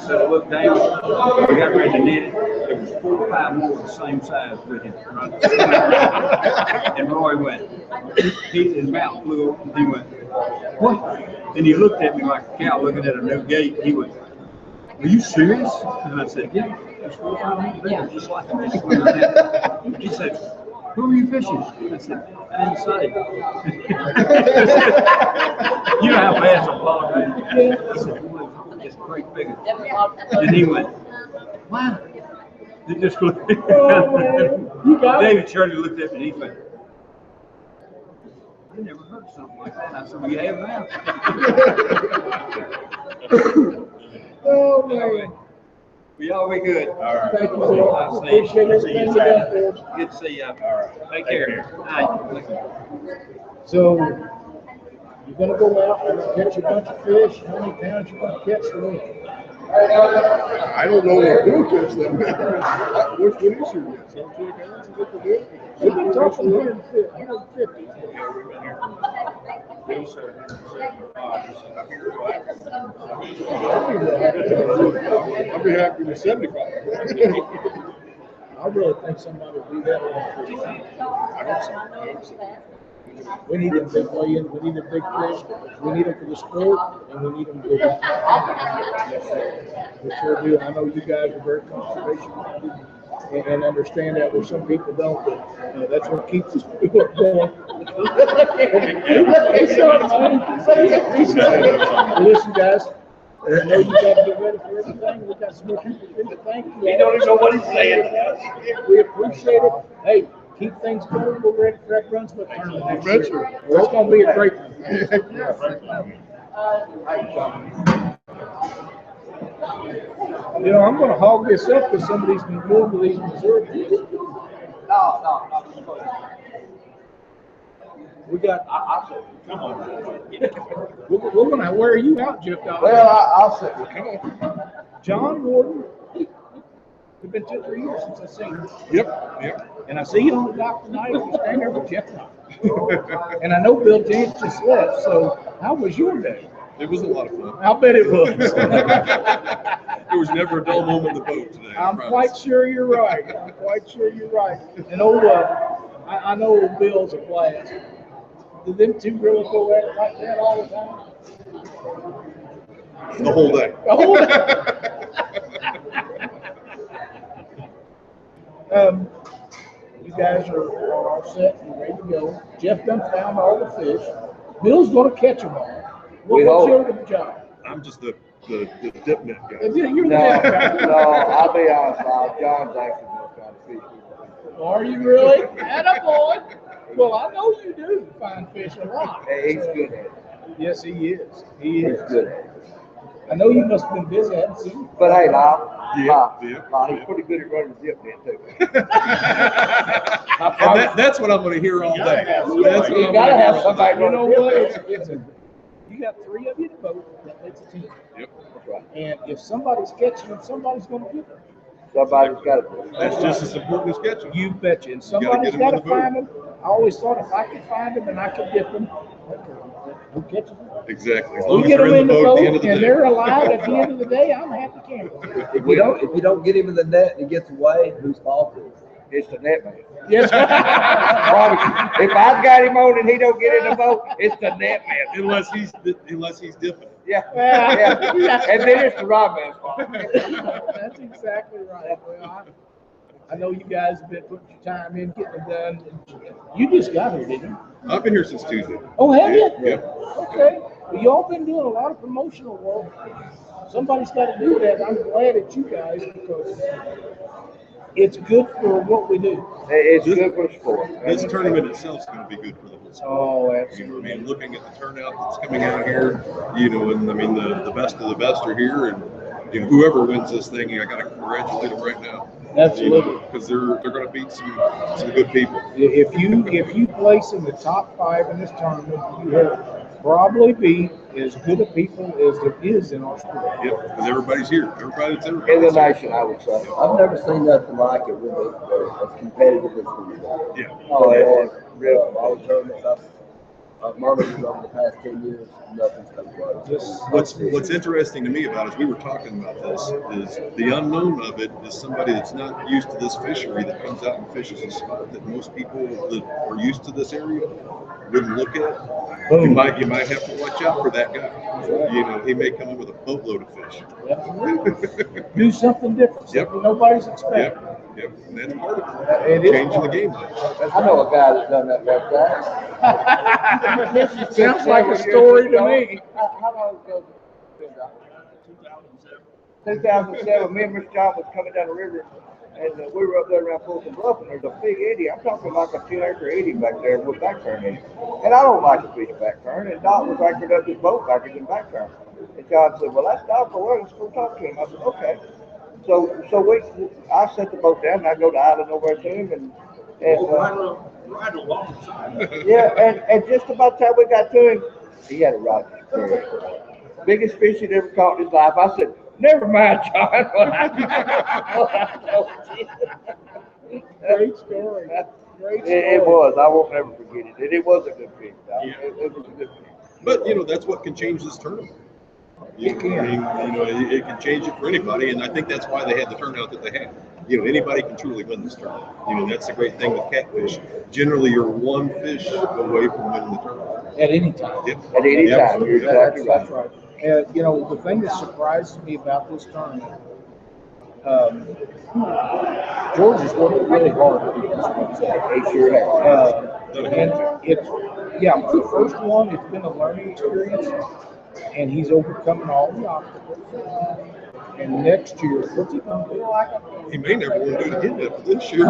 said I looked down. We got ready to net it. There was 4 or 5 more the same size with him. Right? And Roy went. His mouth flew open. He went, what? And he looked at me like a cow looking at a new gate. He went, are you serious? And I said, yeah. There's 4 or 5 more bigger, just like him. Just swimming in. He said, who are you fishing? I said, I didn't say. You know how fast I'm following. I said, it's great bigger. And he went, wow. He just looked. David Shirley looked at me and he went, I never heard something like that. I said, well, you have now. Oh, man. We all be good. All right. Thank you, Bill. I'll see you. Appreciate everything you got for us. Good to see you. All right. Take care. All right. So, You're gonna go out, you're gonna catch a bunch of fish. How many pounds you gonna catch for me? I don't know what we'll catch them. What is your guess? 17 pounds? Is that the deal? We've been talking 150. Bill said 175. I'd be happy with 75. I really think somebody will do that. I hope so. We need them big weigh-ins, we need the big fish, we need them for the sport, and we need them to go. We sure do. I know you guys are very conservation minded and understand that where some people don't, but that's what keeps us going. Listen, guys, I know you got to get ready for everything. We got some more people to thank you. He don't even know what he's saying. We appreciate it. Hey, keep things going. We're ready for that Brunswick tournament next year. It's going to be a great one. You know, I'm going to hog this up because somebody's been doing with these Missouri people. No. We got. We're going to wear you out, Jeff. Well, I'll say, Come on. John Warden. It's been 2 or 3 years since I've seen him. Yep. And I see you on the dock tonight. You're standing there with Jeff. And I know Bill James just left. So, how was your day? It was a lot of fun. I'll bet it was. There was never a dull moment in the boat today. I'm quite sure you're right. And I know old Bill's a blast. Did them two really go at it like that all the time? The whole day. The whole day. You guys are all set and ready to go. Jeff done found all the fish. Bill's going to catch them all. What's your job? I'm just the dip net guy. You're no, the I'll be honest, John's actually more kind of fish. Are you really? Attaboy. Well, I know you do find fish a lot. Hey, he's good at it. Yes, he is. He's good at it. I know you must have been busy. I haven't seen you. But hey, Lyle, Yeah. he's pretty good at running the dip net too. And that's what I'm going to hear all day. That's what I'm You gonna gotta hear have all somebody day. You know running what? the dip You got 3 of you in the boat. That's a team. Yep. That's right. And if somebody's catching them, somebody's going to get them. Somebody's got to do it. That's just as important as catching. You betcha. And gotta somebody's get 'em got in to the boat. find them. I always thought if I could find them and I could get them, who catches them? Exactly. As We long as get they're them in the at boat the end of the and day. they're alive at the end of the day, I'm happy camping. If you don't get him in the net and he gets away, whose fault is it? It's the net man. Yes. Promise you. If I've got him on and he don't get in the boat, it's the net man. Unless he's dipping. Yeah. Yeah. And then it's the rod man's fault. That's exactly right. Well, I know you guys have been putting your time in, getting it done. You just got here, didn't you? I've been here since Tuesday. Oh, have you? Yep. Okay. Well, you all been doing a lot of promotional work. Somebody's got to do that. I'm glad it's you guys because it's good for what we do. It's good for the sport. This tournament itself is going to be good for the whole sport. Oh, You know, absolutely. I mean, looking at the turnout that's coming out here, you know, and I mean, the best of the best are here, and you know, whoever wins this thing, I got to congratulate them right now. Absolutely. Because they're going to beat some good people. If you place in the top 5 in this tournament, you have probably be as good a people as there is in our sport. Yep, because everybody's here. Everybody that's ever In the nation, I would say. I've never seen nothing like it with as competitive as we are. Yeah. Oh, yeah. Real, all the tournaments I've monitored over the past 10 years, nothing's come close. What's interesting to me about it is we were talking about this is the unknown of it is somebody that's not used to this fishery that comes out and fishes a spot that most people that are used to this area wouldn't look at. You might have to watch out for that guy. You know, he may come in with a boatload of fish. Absolutely. Do something different. Yep. Something nobody's expecting. Yep. And that's part of It it. is Changing the part. game. I know a guy that's done that like that. Sounds like a story to me. How long ago? 2007, me and Mr. John was coming down the river, and we were up there around Fulton Bluff, and there's a big eddy. I'm talking like a 10-acre eddy back there with back turn in it. And I don't like to fish back turn, and Doc was anchored up his boat back in back turn. And John said, well, that's Doc, well, let's go talk to him. I said, okay. So I set the boat down, and I go to island over to him, and Right alongside. yeah, and just about the time we got to him, He had a Rogers Ferry. Biggest fish he'd ever caught in his life. I said, never mind, John. What I told you. Great story. Great story. It was. I won't never forget it. And it was a good fish. It was a good fish. But that's what can change this tournament. It can. I mean, it can change it for anybody, and I think that's why they had the turnout that they had. Anybody can truly win this tournament. That's the great thing with catfish. Generally, you're one fish away from winning the tournament. At any time. Yep. At any time. You're exactly That's right. right. And the thing that surprised me about this tournament, George has worked really hard to do this one. He sure has. And it's, for the first one, it's been a learning experience, and he's overcoming all the obstacles. And next year, what's he going to do? He may never want to do it again after this year.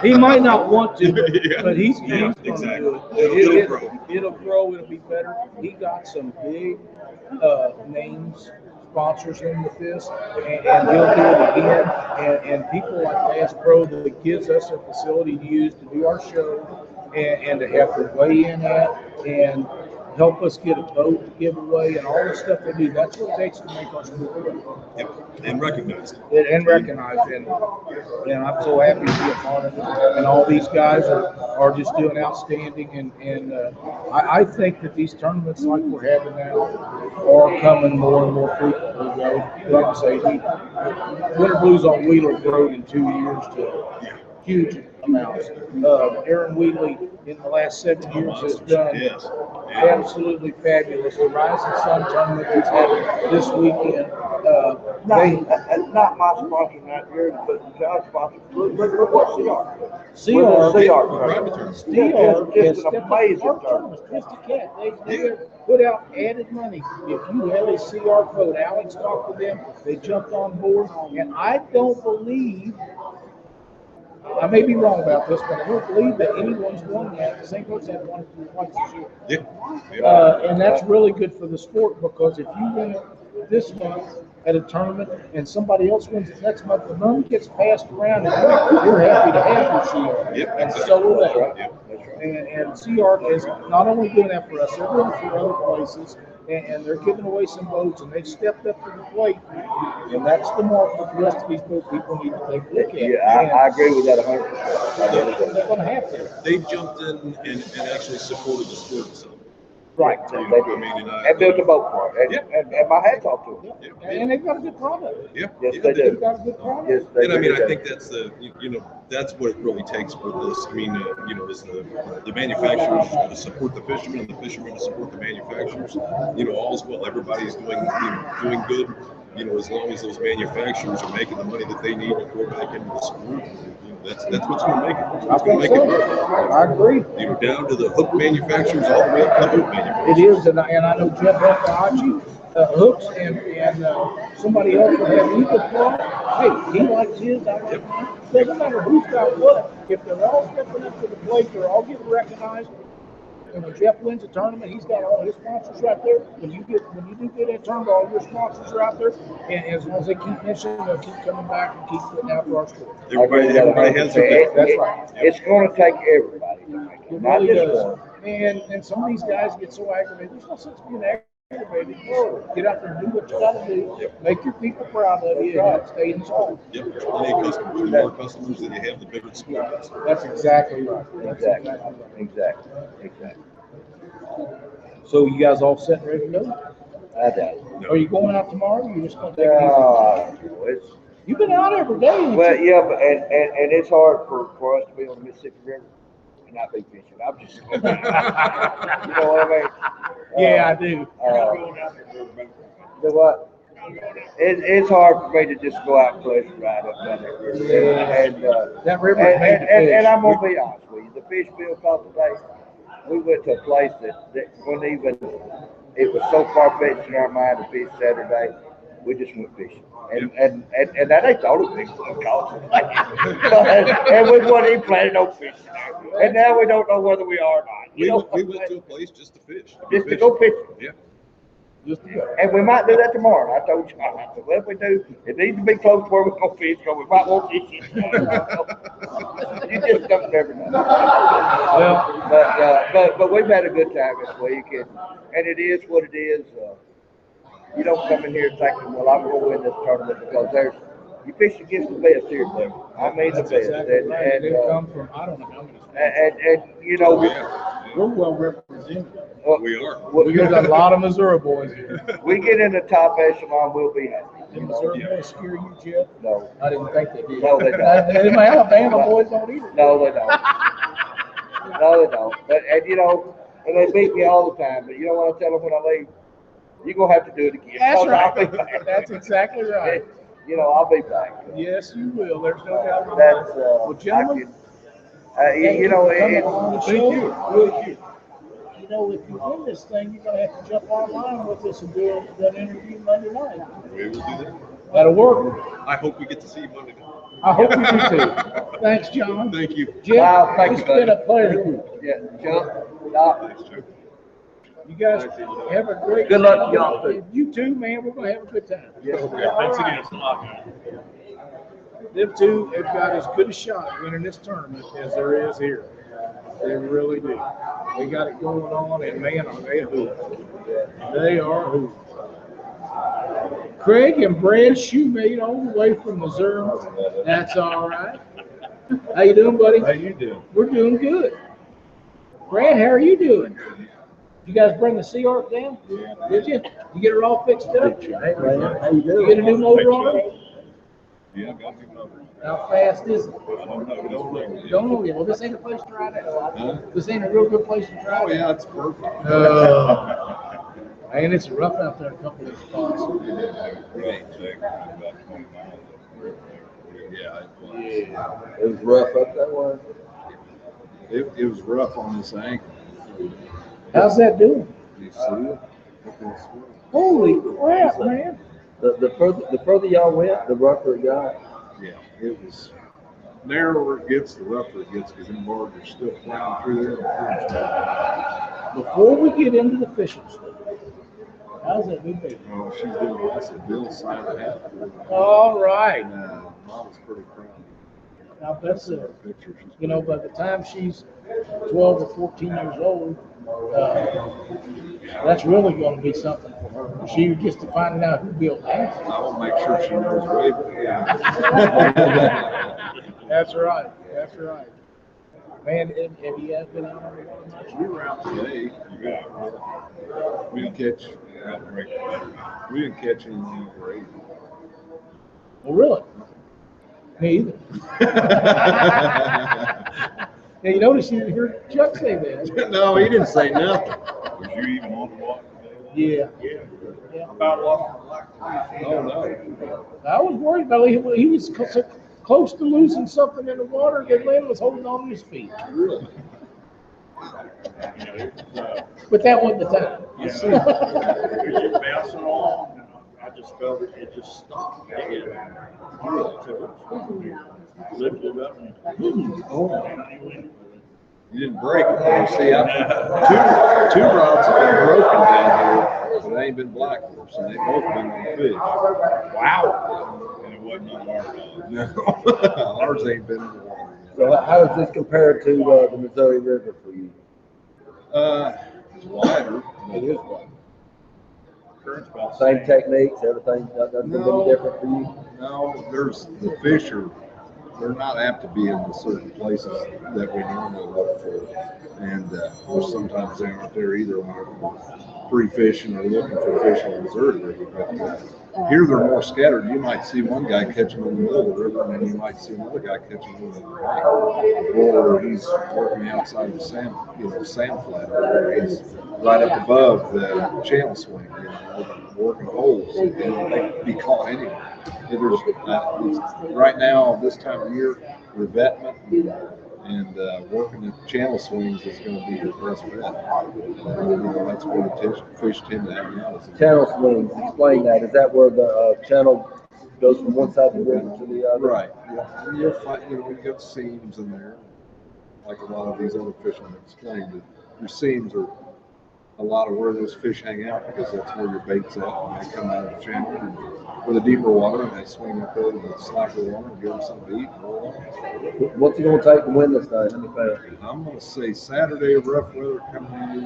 He might not want to, Yeah. but he's going to Exactly. do it. It'll grow. It'll grow. It'll be better. He got some big names, sponsors in with this, and he'll do it again. And people like Bass Pro that gives us a facility to use to do our show and to have to weigh in at and help us get a boat to give away and all the stuff they do. That's what it takes to make our sport good. Yep. And recognized. And recognized, and I'm so happy to be a part of it. And all these guys are just doing outstanding. And I think that these tournaments like we're having now are coming more and more frequently. Like I say, Winter Blues on Wheeler growed in 2 years to huge amounts. Aaron Wheatley in the last 7 years has done absolutely fabulous. The Rising Sun tournament that's happening this weekend. Not my sponsor that year, but John's sponsor. Look what CR is an amazing tournament. Twisted Cat. They put out added money. If you have a CR code, Alex talked to them. They jumped on board, and I don't believe. I may be wrong about this, but I don't believe that anyone's won that. St. Louis had won it twice this year. And that's really good for the sport, because if you win it this month at a tournament and somebody else wins it next month, the money gets passed around and you're happy to have your CR. Yep. And so are they. Yep. And CR is not only doing that for us, they're doing it for other places. And they're giving away some boats, and they've stepped up to the plate. And that's the mark that the rest of these boat people need to take a look at. Yeah, I agree with that 100%. They're going to have to. They jumped in and actually supported the sport itself. Right. They did. And built a boat for it. And my hat's off to them. And they've got a good product. Yeah. Yes, yeah, they do. They've got a good product. Yes, they And I do. mean, I think that's that's what it really takes for this. I mean, is the manufacturers to support the fishermen and the fishermen to support the manufacturers. All's well. Everybody's doing good. As long as those manufacturers are making the money that they need to pour back into the sport, that's what's going to make it. That's going to make it grow. I agree. Down to the hook manufacturers all the way up to the boat manufacturers. It is, and I know Jeff Hakahachi hooks and somebody else will have either product. Hey, he likes his, I like mine. Doesn't matter who's got what. If they're all stepping up to the plate, they're all getting recognized. And when Jeff wins a tournament, he's got all his sponsors right there. When you do get that tournament, all your sponsors are out there. And as long as they keep mentioning, they'll keep coming back and keep putting out for our sport. Everybody has their thing. That's right. It's going to take everybody to make it. It Not really just does. one. And some of these guys get so aggravated. There's no sense being aggravated. Get out there and do what you got to do. Make your people proud of you and stay in the sport. Yep. There's plenty of customers. The more customers that you have, the bigger the sport is. That's exactly right. Exactly. So you guys all set and ready to go? I doubt it. Are you going out tomorrow? Or you just going to take it easy? You've been out every day. Well, yeah, but and it's hard for us to be on the Mississippi River and not be fishing. I'm just, you know what I mean? Yeah, I do. The what? It's hard for me to just go out and pleasure ride up down that river. Yeah. That river is made to fish. And I'm gonna be honest with you. The fish bill cost today. We went to a place that wasn't even. It was so far fetched in our mind to fish Saturday. We just went fishing, and that ain't the only thing that cost. And we wasn't even planning on fishing there. And now we don't know whether we are or not. We went to a place just to fish. Just to go fishing. Yeah. Just to go. And we might do that tomorrow. I told you, I said, well, if we do, it needs to be close to where we're gonna fish, because we might won't fish it. You just don't never know. Well, But we've had a good time this week, and it is what it is. You don't come in here thinking, well, I'm going to win this tournament, because you fish against the best here, Cliff. I mean the that's best. exactly right. And, They come from, I don't know how many. and you know, We're well represented. We are. We got a lot of Missouri boys here. we get in the top echelon, we'll be happy. Did Missouri boys scare you, Jeff? No, I didn't think they did. No, they don't. My Alabama boys don't either. no, they don't. No, they don't. But, and you know, and they beat me all the time. But you know what I tell them when I leave? You're going to have to do it again. That's I'll right. be back. That's exactly right. You know, I'll be back. Yes, you will. There's no doubt about That's, that. Well, gentlemen, you know, coming on the show. Thank you. You know, if you win this thing, you're going to have to jump online with us and do that interview Monday night. We will do that. That'll work. I hope we get to see you Monday night. I hope you do too. Thanks, John. Thank you. Jeff, Wow, thank it's you, been buddy. a pleasure. Yeah, Chuck, Doc. Thanks, Chuck. You guys have a great Good luck to y'all, too. You too, man. We're going to have a good time. Yes, All Thanks right. again. It's a lot, man. Them two have got as good a shot at winning this tournament as there is here. They really do. They got it going on, and man, are they a hoot. They are a hoot. Craig and Brad Shoemate all the way from Missouri. That's all right. How you doing, buddy? How you doing? We're doing good. Brad, how are you doing? You guys bring the Sea Ark down? Did you? You get it all fixed up? Hey, man, how you You doing? get a new motor on it? Yeah, I got you covered. How fast is it? I don't know. Don't look. Don't know yet. Well, this ain't a place to try that. Huh? This ain't a real good place to try Oh, that. yeah, it's perfect. Man, it's rough out there a couple of spots. Great. About 20 miles up. Yeah, it was. It was rough up that way. It was rough on this ankle. How's that doing? You see it? Holy crap, man. The further y'all went, the rougher it got. Yeah, it was narrower it gets, the rougher it gets, because them bars are still flying through there. Before we get into the fishing stuff, how's that new baby? Oh, she's doing that's a bill sign and a half. All right. And Mom's pretty proud. Now, that's a, Picture. She's you know, by the time she's 12 or 14 years old, that's really going to be something for her. She gets to find out who built that. I will make sure she knows way That's right. That's right. Man, have you guys been out on the water much? We were out today. We didn't catch. We didn't catch anything great. Well, really? Me either. Yeah, you notice you heard Chuck say that. No, he didn't say nothing. Was you even on the water? Yeah. About lost the Oh no. I was worried about it. He was so close to losing something in the water that Lynn was holding on to his feet. Really? But that wasn't the time. It was just bouncing along, and I just felt it just stopped. It lifted up. You didn't break it. You see, two rods have been broken down here, but they ain't been blackfish, and they both been on fish. Wow. And it wasn't on our rod. No. Ours ain't been in the water yet. So how does this compare to the Missouri River for you? It's wider. It is wider. Current's about the Same techniques, everything, nothing No. different for you? No, the fish they're not apt to be in the certain places that we normally look for. And or sometimes they aren't there either when we're free fishing or looking for fish in the Missouri River. But here they're more scattered. You might see one guy catch them in the middle of the river, and then you might see another guy catch them in the bank. Or he's working outside the sand flat, or he's right up above the channel swing, working holes, and they can be caught anywhere. Right now, this time of year, revetment and working at channel swings is going to be your best bet. That's where the fish tend to hang out. Channel swings, explain that. Is that where the channel goes from one side of the river to the other? Right. Yeah. And you'll find, you got seams in there, like a lot of these other fishermen explained. That your seams are a lot of where those fish hang out because that's where your bait's at when they come out of the channel or the deeper water and they swing up over the slacker water and give them something to eat and roll on. What's it gonna take to win this thing? I'm gonna say Saturday rough weather coming in.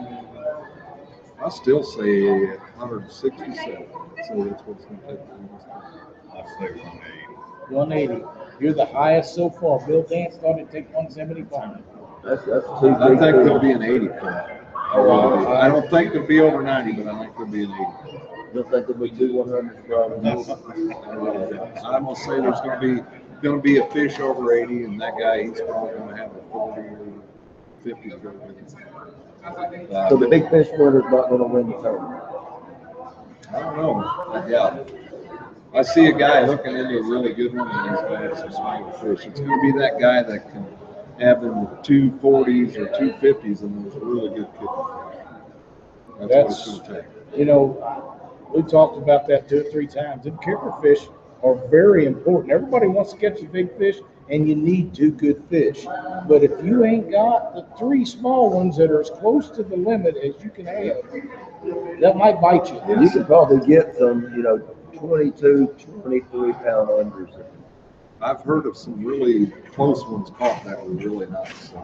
I still say 167. So that's what it's gonna take to win this thing. I say 180. 180. You're the highest so far. Bill Dance thought it'd take 175. That's too I big. think there'll be an 80 club. I don't think there'll be over 90, but I think there'll be an 80. You'll think there'll be 200 probably. I'm gonna say there's gonna be a fish over 80, and that guy he's probably gonna have a 40 or 50 to go with him. So the big fish winner's not gonna win the tournament. I don't know. I doubt it. I see a guy hooking into a really good one, and he's gonna have some smaller fish. It's gonna be that guy that can have them 240s or 250s and those really good kicking fish. That's what it's gonna take. You know, we talked about that 2 or 3 times. And kicker fish are very important. Everybody wants to catch a big fish, and you need 2 good fish. But if you ain't got the 3 small ones that are as close to the limit as you can have, that might bite you. You could probably get some, 22, 23 pound unders. I've heard of some really close ones caught that were really nice. So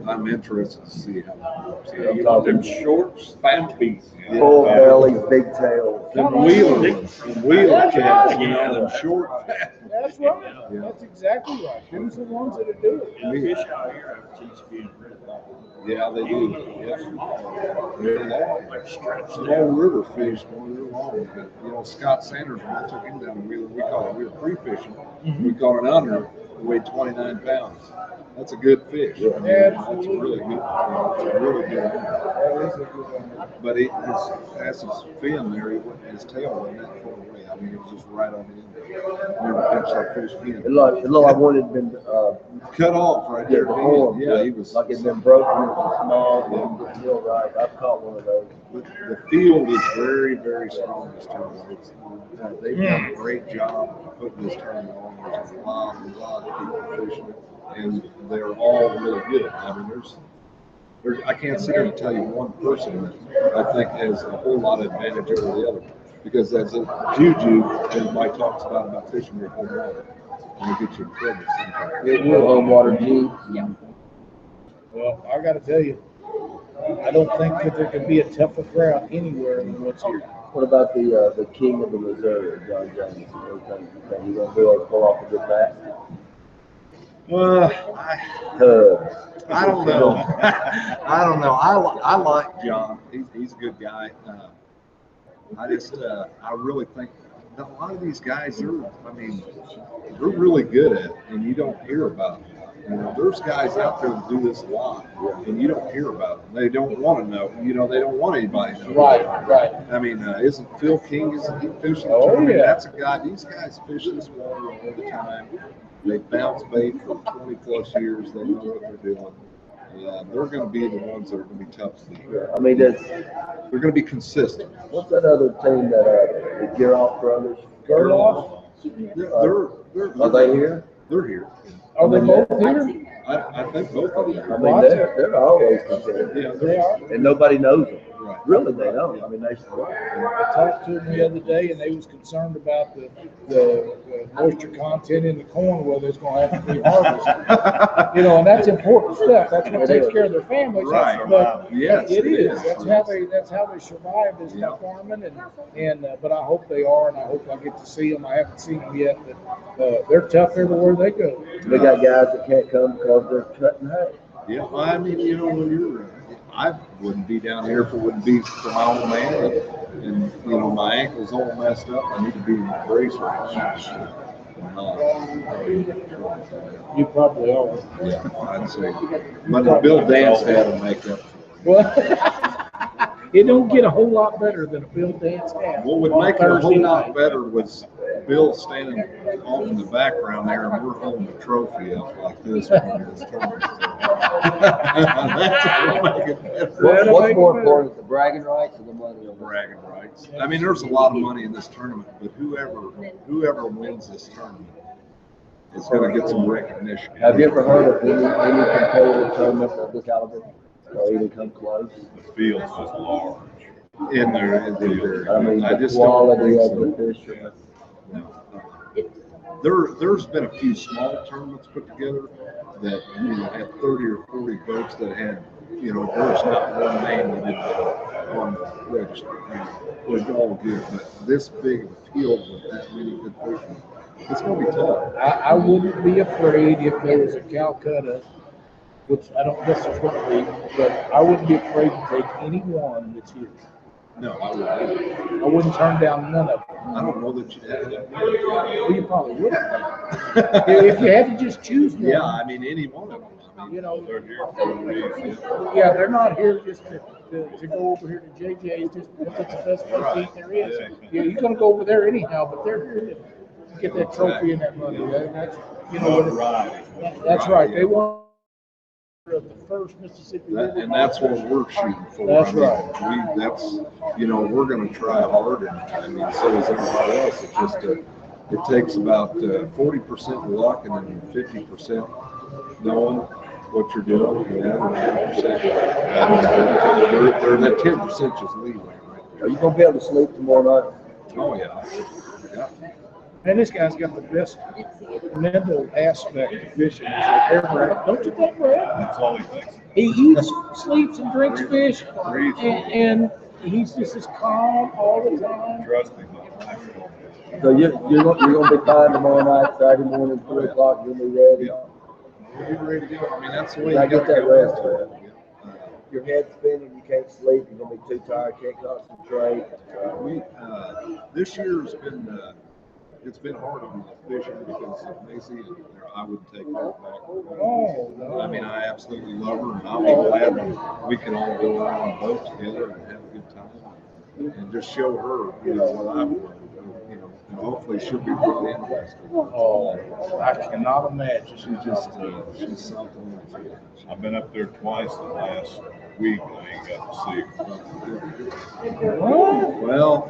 I'm interested to see how that works. Yeah, you want them short span feet. Full belly, big tail. Them wheeler ones, cats, them short. That's right. That's exactly right. Those are the ones that are doing it. Fish out here have teeth being red. Yeah, they do. Yeah. Small river fish, boy, they're long. But, Scott Sanders, when I took him down the wheeler, we were free fishing. We caught an under that weighed 29 pounds. That's a good fish. I mean, that's a really good. It's a really good one. But as his fin there, his tail wasn't that far away. I mean, it was just right on the end. Never catch that fish again. It looked like one had been Cut off right there. the horn. Yeah, he was like it'd been broken. It was small. Didn't feel right. I've caught one of those. The field is very, very strong this tournament. They've done a great job of putting this tournament on. There's a lot of people fishing it, and they're all really good. I mean, there's I can't sit here and tell you one person that I think has a whole lot of advantage over the other. Because as a juju, everybody talks about fishing your home water. And it gets you in trouble sometimes. Your home water G. Yeah. Well, I got to tell you, I don't think that there could be a tougher crowd anywhere than what's here. What about the king of the Missouri, John James? You think he's going to be able to pull off a good match? I don't know. I don't know. I like John. He's a good guy. I really think that a lot of these guys, they're really good at it, and you don't hear about them. There's guys out there that do this a lot, and you don't hear about them. They don't want to know. They don't want anybody to know. Right. I mean, isn't Phil King, isn't he fishing? Oh, yeah. That's a guy. These guys fish this water all the time. They bounce bait for 20 plus years. They know what they're doing. They're going to be the ones that are going to be tough to beat. I mean, they're going to be consistent. What's that other team that the Geroff brothers? Gerloff? Are they here? They're here. Are they both here? I think both of them. I mean, they're always contenders. Yeah, they are. And nobody knows them. Right. Really, they don't. I mean, I talked to them the other day, and they was concerned about the moisture content in the corn, whether it's going to have to be harvested. And that's important stuff. That's what takes care of their families. Right. But yes, it is. That's how they survive is by farming. But I hope they are, and I hope I get to see them. I haven't seen them yet, but they're tough everywhere they go. They got guys that can't come because they're cutting hay. Yeah, I mean, when you're, I wouldn't be down here if it wouldn't be for my old man. And my ankle's all messed up. I need to be in the brace right now. You probably are. Yeah, I'd say. But Bill Dance had to make up. Well, it don't get a whole lot better than a Bill Dance hat. What would make it a whole lot better was Bill standing off in the background there, and we're holding the trophy up like this when it's tournament. That's what would make it better. What's more important, the bragging rights or the money? Bragging rights. I mean, there's a lot of money in this tournament, but whoever wins this tournament is going to get some recognition. Have you ever heard of any competitive tournament of this caliber? or even come close. The field's just large. In there, I mean, I the just don't quality think of so. the fishermen. There's been a few small tournaments put together that had 30 or 40 boats that had, there's not one name that didn't have on register. It was all good, but this big of a field with that many good fishermen, it's gonna be tough. I wouldn't be afraid if there was a Calcutta, which I don't guess there's going to be, but I wouldn't be afraid to take any one that's here. No, I wouldn't. I wouldn't turn down none of them. I don't know that you have that. Well, you probably would. If you had to just choose one. Yeah, I mean, any one of them. I mean, You know, they're here for a reason. yeah, they're not here just to go over here to JJ's just because it's the best place to eat there is. Yeah, you're going to go over there anyhow, but they're here to get that trophy and that money. That's, that's right. They want the first Mississippi River. And that's what we're shooting for. That's I mean, right. we're going to try hard, and I mean, so is everybody else. It's just it takes about 40% luck and then 50% knowing what you're doing, and 10%. That 10% just leeway right there. Are you gonna be able to sleep tomorrow night? Oh yeah. And this guy's got the best mental aspect of fishing he's ever had. Don't you think, Brad? That's all he thinks. He eats, sleeps, and drinks fish, and he's just as calm all the time. Trust me. So you're gonna be fine tomorrow night, Saturday morning, 3 o'clock. You'll be ready. We'll be ready to go. I mean, that's the way You you gotta get gotta that go. rest, man. Your head's spinning, you can't sleep, you're gonna be too tired, can't concentrate. This year's been it's been hard on the fishing because of Macy, and I wouldn't take her back. Oh, no. I mean, I absolutely love her, and I'll be glad when we can all go out on a boat together and have a good time and just show her, what I've learned, and hopefully she'll be really interested. Oh, I cannot imagine. She's something. I've been up there twice in the last week, and I ain't got to see her. Well,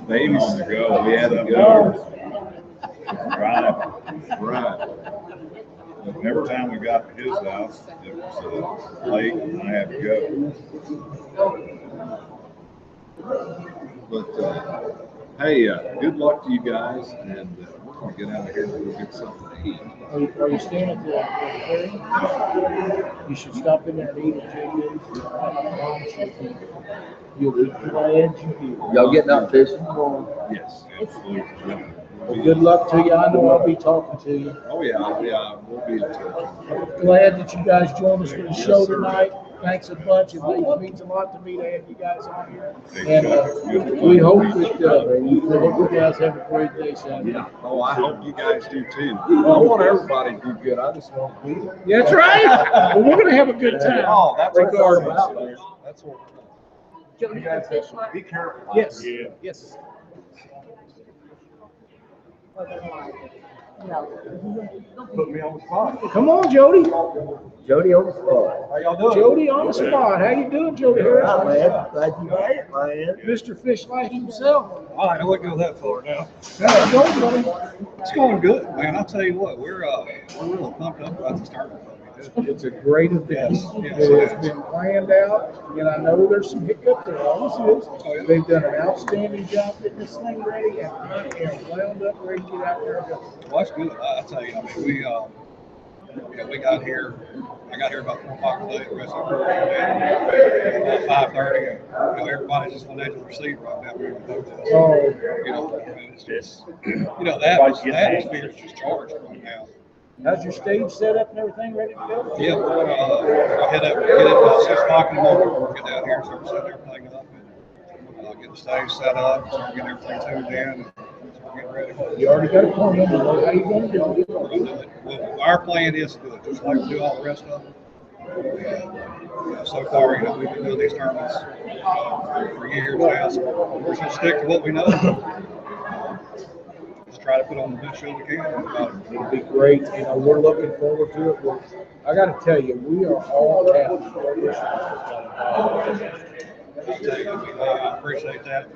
babies on the go. We had to go. Right. Every time we got to his house, it was late, and I had to go. But hey, good luck to you guys, and we're gonna get out of here and go get something to eat. Are you staying at the ferry? You should stop in there and eat at JJ's. You'll be glad you did. Y'all getting out fishing tomorrow? Yes, absolutely. Well, good luck to you. I know I'll be talking to you. Oh yeah, we'll be in touch. Glad that you guys joined us for the show tonight. Thanks a bunch. It means a lot to me to have you guys on here. And we hope that you guys have a great day, Sam. Yeah. Oh, I hope you guys do too. I want everybody to do good. I just want to be there. That's right. Well, we're going to have a good time. Oh, that's regardless. That's what. You guys Be careful. Yes. Yeah. Yes. Put me on the spot. Come on, Jody. Jody on the spot. How y'all doing? Jody on the spot. How you doing, Jody Harris? All right, man. Glad you made it, man. Mr. Fish like himself. All right, I wouldn't go that far now. How's it going, buddy? It's going good, man. I'll tell you what, we're really pumped up about this tournament. It's a great event. It's been planned out, and I know there's some hiccup there. Always is. They've done an outstanding job getting this thing ready, and I am wound up ready to get out there and go. Well, that's good. I tell you, I mean, we got here. I got here about 4 o'clock today. The rest of the crew got about 5:30. And, everybody just on the edge of their seat right now. We're in the hotel. Oh, And it's just, the atmosphere is just charged right now. how's your stage set up and everything ready to go? Yeah, we're gonna head up about 6 o'clock in the morning. We'll get down here and start setting everything up and get the stage set up, start getting everything tuned in, and start getting ready. You already got a plan. How you going to do it? We're gonna do it. Well, our plan is to do it just like we do all the rest of them. So far, we've been doing these tournaments for years now, so we're just gonna stick to what we know. Just try to put on the best show we can. It'll be great. We're looking forward to it. I got to tell you, we are all happy. I tell you, I appreciate that.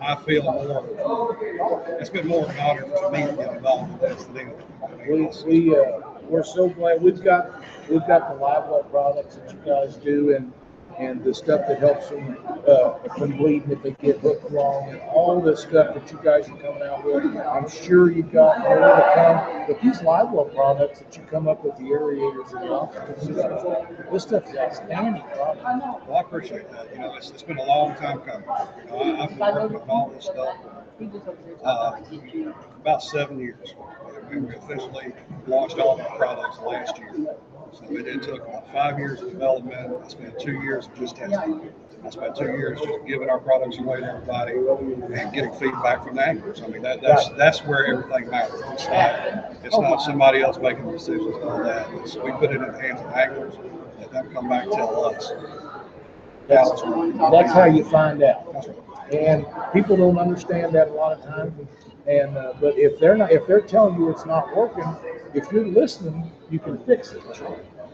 I feel more. It's been more of an honor for me to get involved in this than anything. we're so glad we've got the live well products that you guys do, and the stuff that helps them from bleeding if they get hooked wrong, and all the stuff that you guys are coming out with. I'm sure you've got more to come. But these live well products that you come up with, the aerators and the oxygen systems, this stuff is outstanding product. Well, I appreciate that. You know, it's been a long time coming. You know, I've been working on all this stuff about 7 years. We officially launched all of our products last year. So it took about 5 years of development. I spent 2 years of just testing. I spent 2 years just giving our products away to everybody and getting feedback from the anglers. I mean, that's where everything matters. It's not somebody else making decisions on that. We put it in the hands of anglers, let them come back and tell us. That's how you find out. And people don't understand that a lot of times. And but if they're telling you it's not working, if you're listening, you can fix it.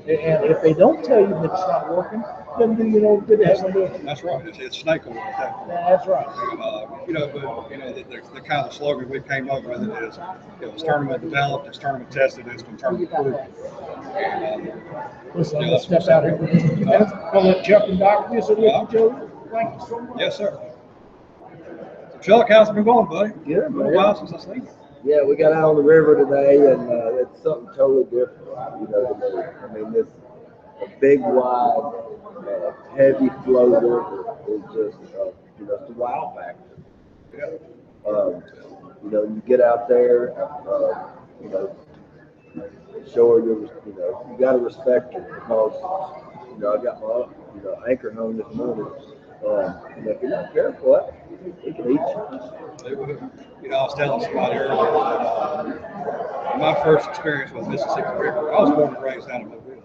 And if they don't tell you that it's not working, then you know good to have them do it. That's right. It's snake oil. That's right. You know, but you know the kind of slogan we came up with is, it's tournament developed, it's tournament tested, it's been tournament proven. Listen, I'm gonna step out here for just a few minutes. I'll let Chuck and Doc visit with you, Joe. Thank you so much. Yes, sir. So Chuck, how's it been going, buddy? Good, It's been a man. while since I've seen you. Yeah, we got out on the river today, and it's something totally different, you know, to me. I mean, this a big, wide, heavy flow river is just, you know, it's the wow factor. You know, you get out there, you know, showing your, you know, you got to respect it because, you know, I got my, you know, anchor home this morning. You know, if you're not careful, it can eat you. You know, I was telling somebody earlier that my first experience with Mississippi River, I was born and raised down in Memphis.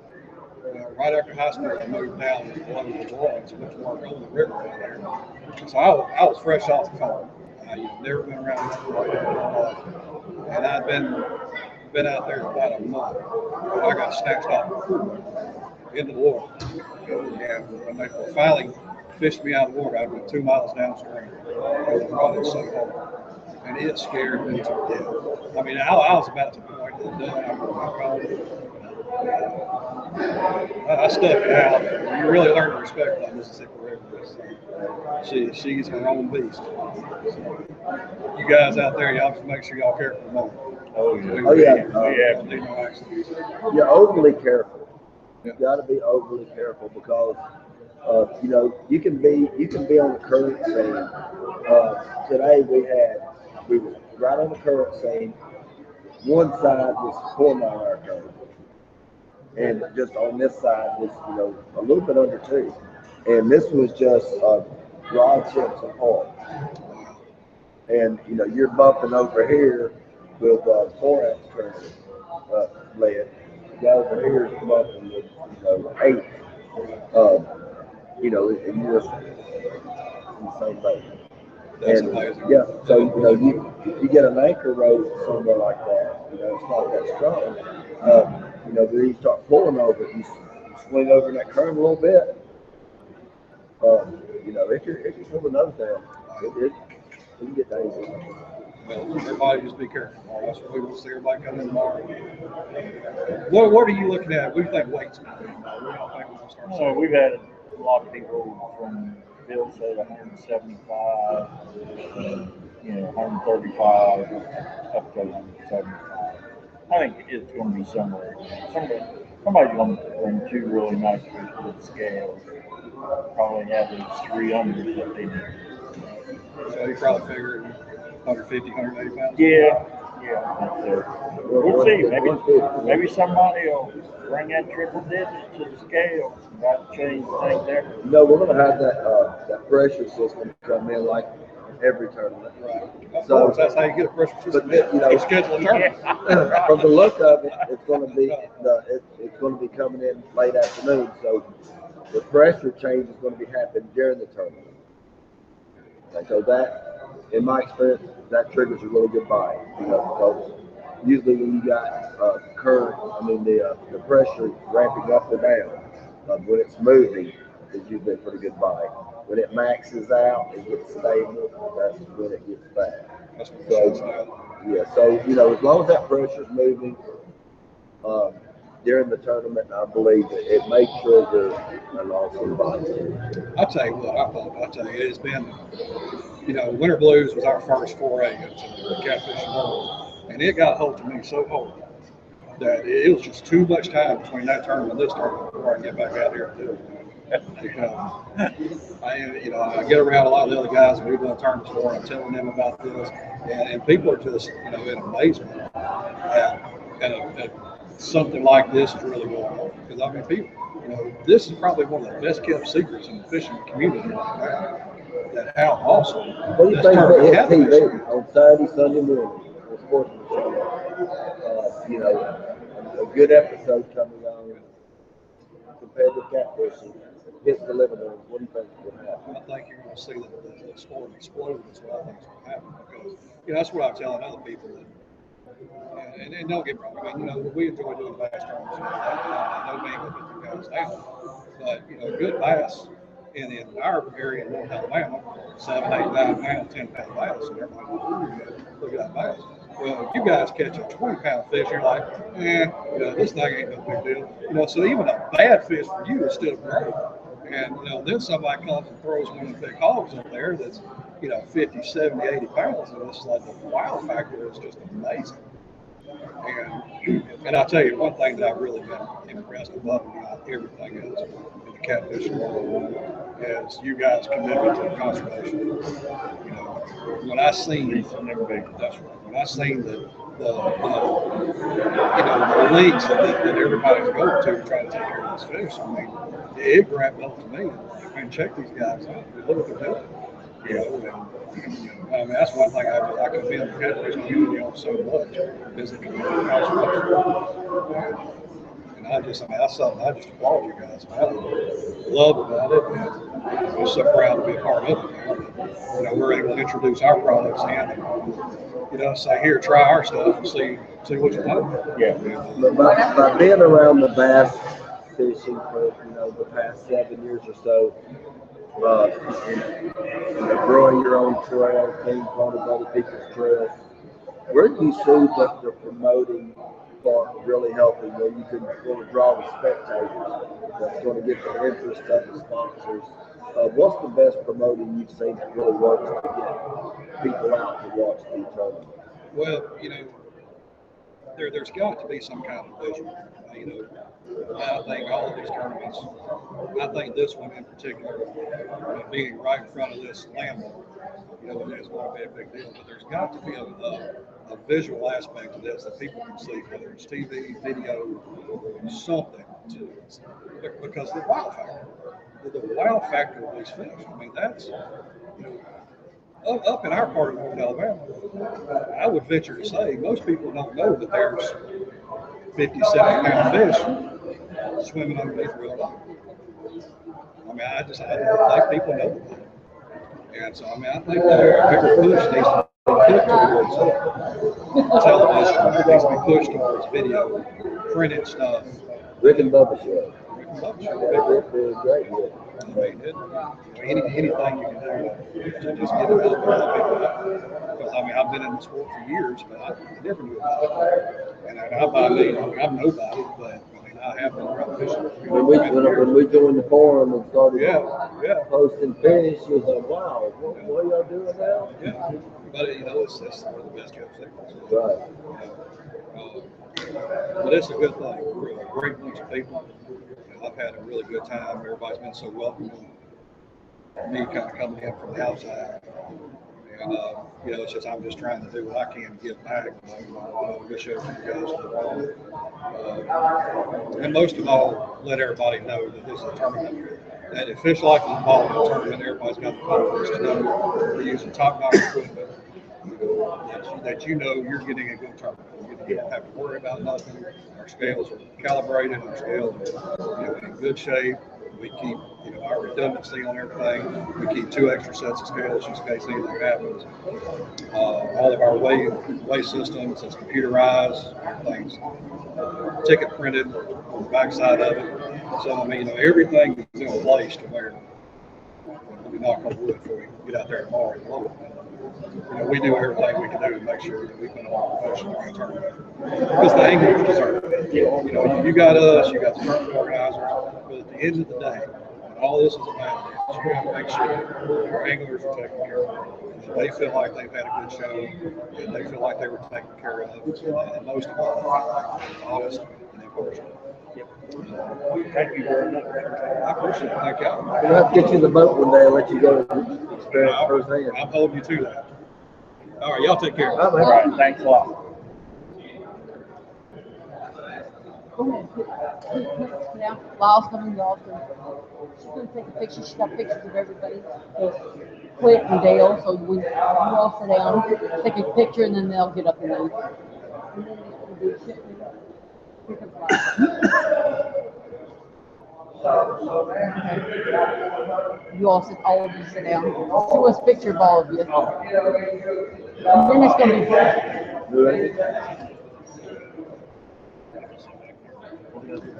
Right after high school, I moved down below New Orleans, went to work on the river down there. So I was fresh off the phone. I'd never been around the river, and I'd been out there about a month. I got snatched off the pool into the water. And when they finally fished me out of the water, I went 2 miles downstream. Running so hard. And it scared me to death. I mean, I was about to point to the I stuck it out. You really learn to respect that Mississippi River. She's her own beast. So, you guys out there, y'all just make sure y'all careful tomorrow. Oh yeah. You're overly careful. You got to be overly careful because you know you can be on the current scene. Today we were right on the current scene. One side was 4 mile hour current, and just on this side was, you know, a little bit under 2, and this was just rod tips apart. And you know you're bumping over here with 4-ounce current lead. The guy over here is bumping with, you know, 8. You know, and you're just in the same boat. And yeah, so you know, you get an anchor rope somewhere like that, you know, it's not that strong. You know, then you start pulling over it, you swing over that current a little bit. You know, if you're pulling those down, it can get dangerous. Well, everybody just be careful. That's what we want to see everybody come in tomorrow. What are you looking at? What do you think weights going to be? What do y'all think we're going to start seeing? We've had a lot of people from Bill said 175, you know, 135, up to 175. I think it's going to be somewhere. Somebody's going to bring 2 really nice fish to the scale. Probably have these 3 unders that they need. So you probably figure 150, 180 pounds? Yeah. We'll see. Maybe somebody will bring that triple digit to the scale. Got to change things there. No, we're going to have that pressure system come in like every tournament. Right. So that's how you get a pressure system. But you know, schedule a tournament. From the look of it, it's going to be coming in late afternoon. So the pressure change is going to be happening during the tournament. And so that, in my experience, that triggers a really good bite. You know, because usually when you got current, the pressure ramping up or down, when it's moving, it's usually a pretty good bite. When it maxes out, it gets stable. That's when it gets bad. So, yeah. So you know, as long as that pressure's moving, during the tournament. I believe it makes Sugar an awesome body. I'll tell you what, I'll tell you, it's been, Winter Blues was our first foray into the catfish world, and it got hold of me so hard that it was just too much time between that tournament and this tournament before I get back out here and do it. I get around a lot of the other guys that we've done tournaments for, and I'm telling them about this, and people are just, in amazement at something like this is really going on. Because I mean, people, this is probably one of the best kept secrets in the fishing community right now. That how awesome. What do you think of hit TV on Saturday, Sunday morning on Sportsman Channel? A good episode coming on compared to catfishing. Hits the living room. What do you think is going to happen? I think you're going to see the sport explode. Is what I think is going to happen, because that's what I'm telling other people. And don't get me wrong. I mean, we enjoy doing bass tournaments. No man can put the guys down, but good bass in our area in North Alabama, 7, 8, 9 pound, 10 pound bass, and everybody look at that bass. Well, if you guys catch a 20-pound fish, you're like, this thing ain't no big deal. So even a bad fish for you is still great. And, then somebody comes and throws one of the big hogs up there that's, 50, 70, 80 pounds. And it's like the wow factor is just amazing. And I'll tell you one thing that I've really been impressed above and beyond everything else in the catfish world is you guys' commitment to conservation. When I seen when I seen the links that everybody's going to try to take care of this fish, I mean, it grabbed up to me. And check these guys out. Look what they're doing. I mean, that's one thing I commend the catfish community on so much is the community conservation. And that's something I just applaud you guys about. Love about it, and I'm so proud to be a part of it now. We're able to introduce our products and say, here, try our stuff and see what you think. Yeah. By being around the bass fishing for the past 7 years or so, growing your own trail, being part of other people's trails, where do you see the promoting part really helping, where you can sort of draw the spectators that's going to get the interest of the sponsors? What's the best promoting you've seen that really works to get people out to watch the tournament? Well, there's got to be some kind of visual. I think all of these tournaments, I think this one in particular, being right in front of this landmark, it's going to be a big deal. But there's got to be a visual aspect to this that people can see, whether it's TV, video, something to it. Because the wow factor of these fish, I mean, that's, up in our part of North Alabama, I would venture to say most people don't know that there's 50, 70-pound fish swimming underneath real bottom. I mean, I don't think people know that. And so, I mean, I think that every push needs to be put towards television, needs to be pushed towards video, printed stuff. Rick and Bubba show. They're great. I mean, anything you can do to just get it out there. Because I mean, I've been in the sport for years, but I never knew about it. And I'm nobody, but I mean, I have been around fishing. When we joined the forum and started posting fish, you was like, wow, what are y'all doing now? Yeah, but it's one of the best kept secrets. Right. But it's a good thing. We're a great bunch of people. I've had a really good time. Everybody's been so welcoming. Me kind of coming in from the outside. And, it's just, I'm just trying to do what I can to give back. Good show for you guys. And most of all, let everybody know that this is a tournament. That if fish life is involved in a tournament, everybody's got the confidence to know we're using top-notch equipment. That you're getting a good tournament. You don't have to worry about nothing. Our scales are calibrated. Our scales are in good shape. We keep our redundancy on everything. We keep 2 extra sets of scales just in case anything happens. All of our weigh systems is computerized. Everything's ticket printed on the backside of it. So I mean, everything is in place to where we knock on wood before we get out there tomorrow and load it. we do everything we can do to make sure that we put on a professional tournament. Because the anglers deserve it. You got us, you got the tournament organizers, but at the end of the day, when all this is about, is we have to make sure our anglers are taken care of. That they feel like they've had a good show, that they feel like they were taken care of, and most of all, they feel like it was honest and impartial. Thank you very much. I appreciate it. Thank y'all. We'll have to get you in the boat one day and let you go experience firsthand. I'm holding you to that. All right, y'all take care. All right, All right, thanks a lot. Yeah, Lyle's coming to Austin. She's gonna take a picture. She's got pictures of everybody. Clint and Dale, so we all sit down, take a picture, and then they'll get up and leave. You all of you sit down. Let's do a picture of all of you. And then it's gonna be fun.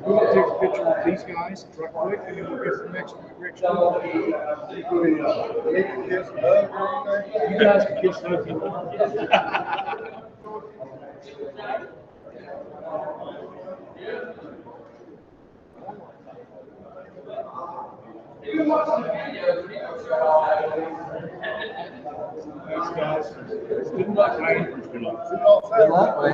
We'll take a picture with these guys right quick, and then we'll get to the next one. You guys can kiss hug if you want. Thanks, guys. Good luck, man. Good luck. Good luck, man.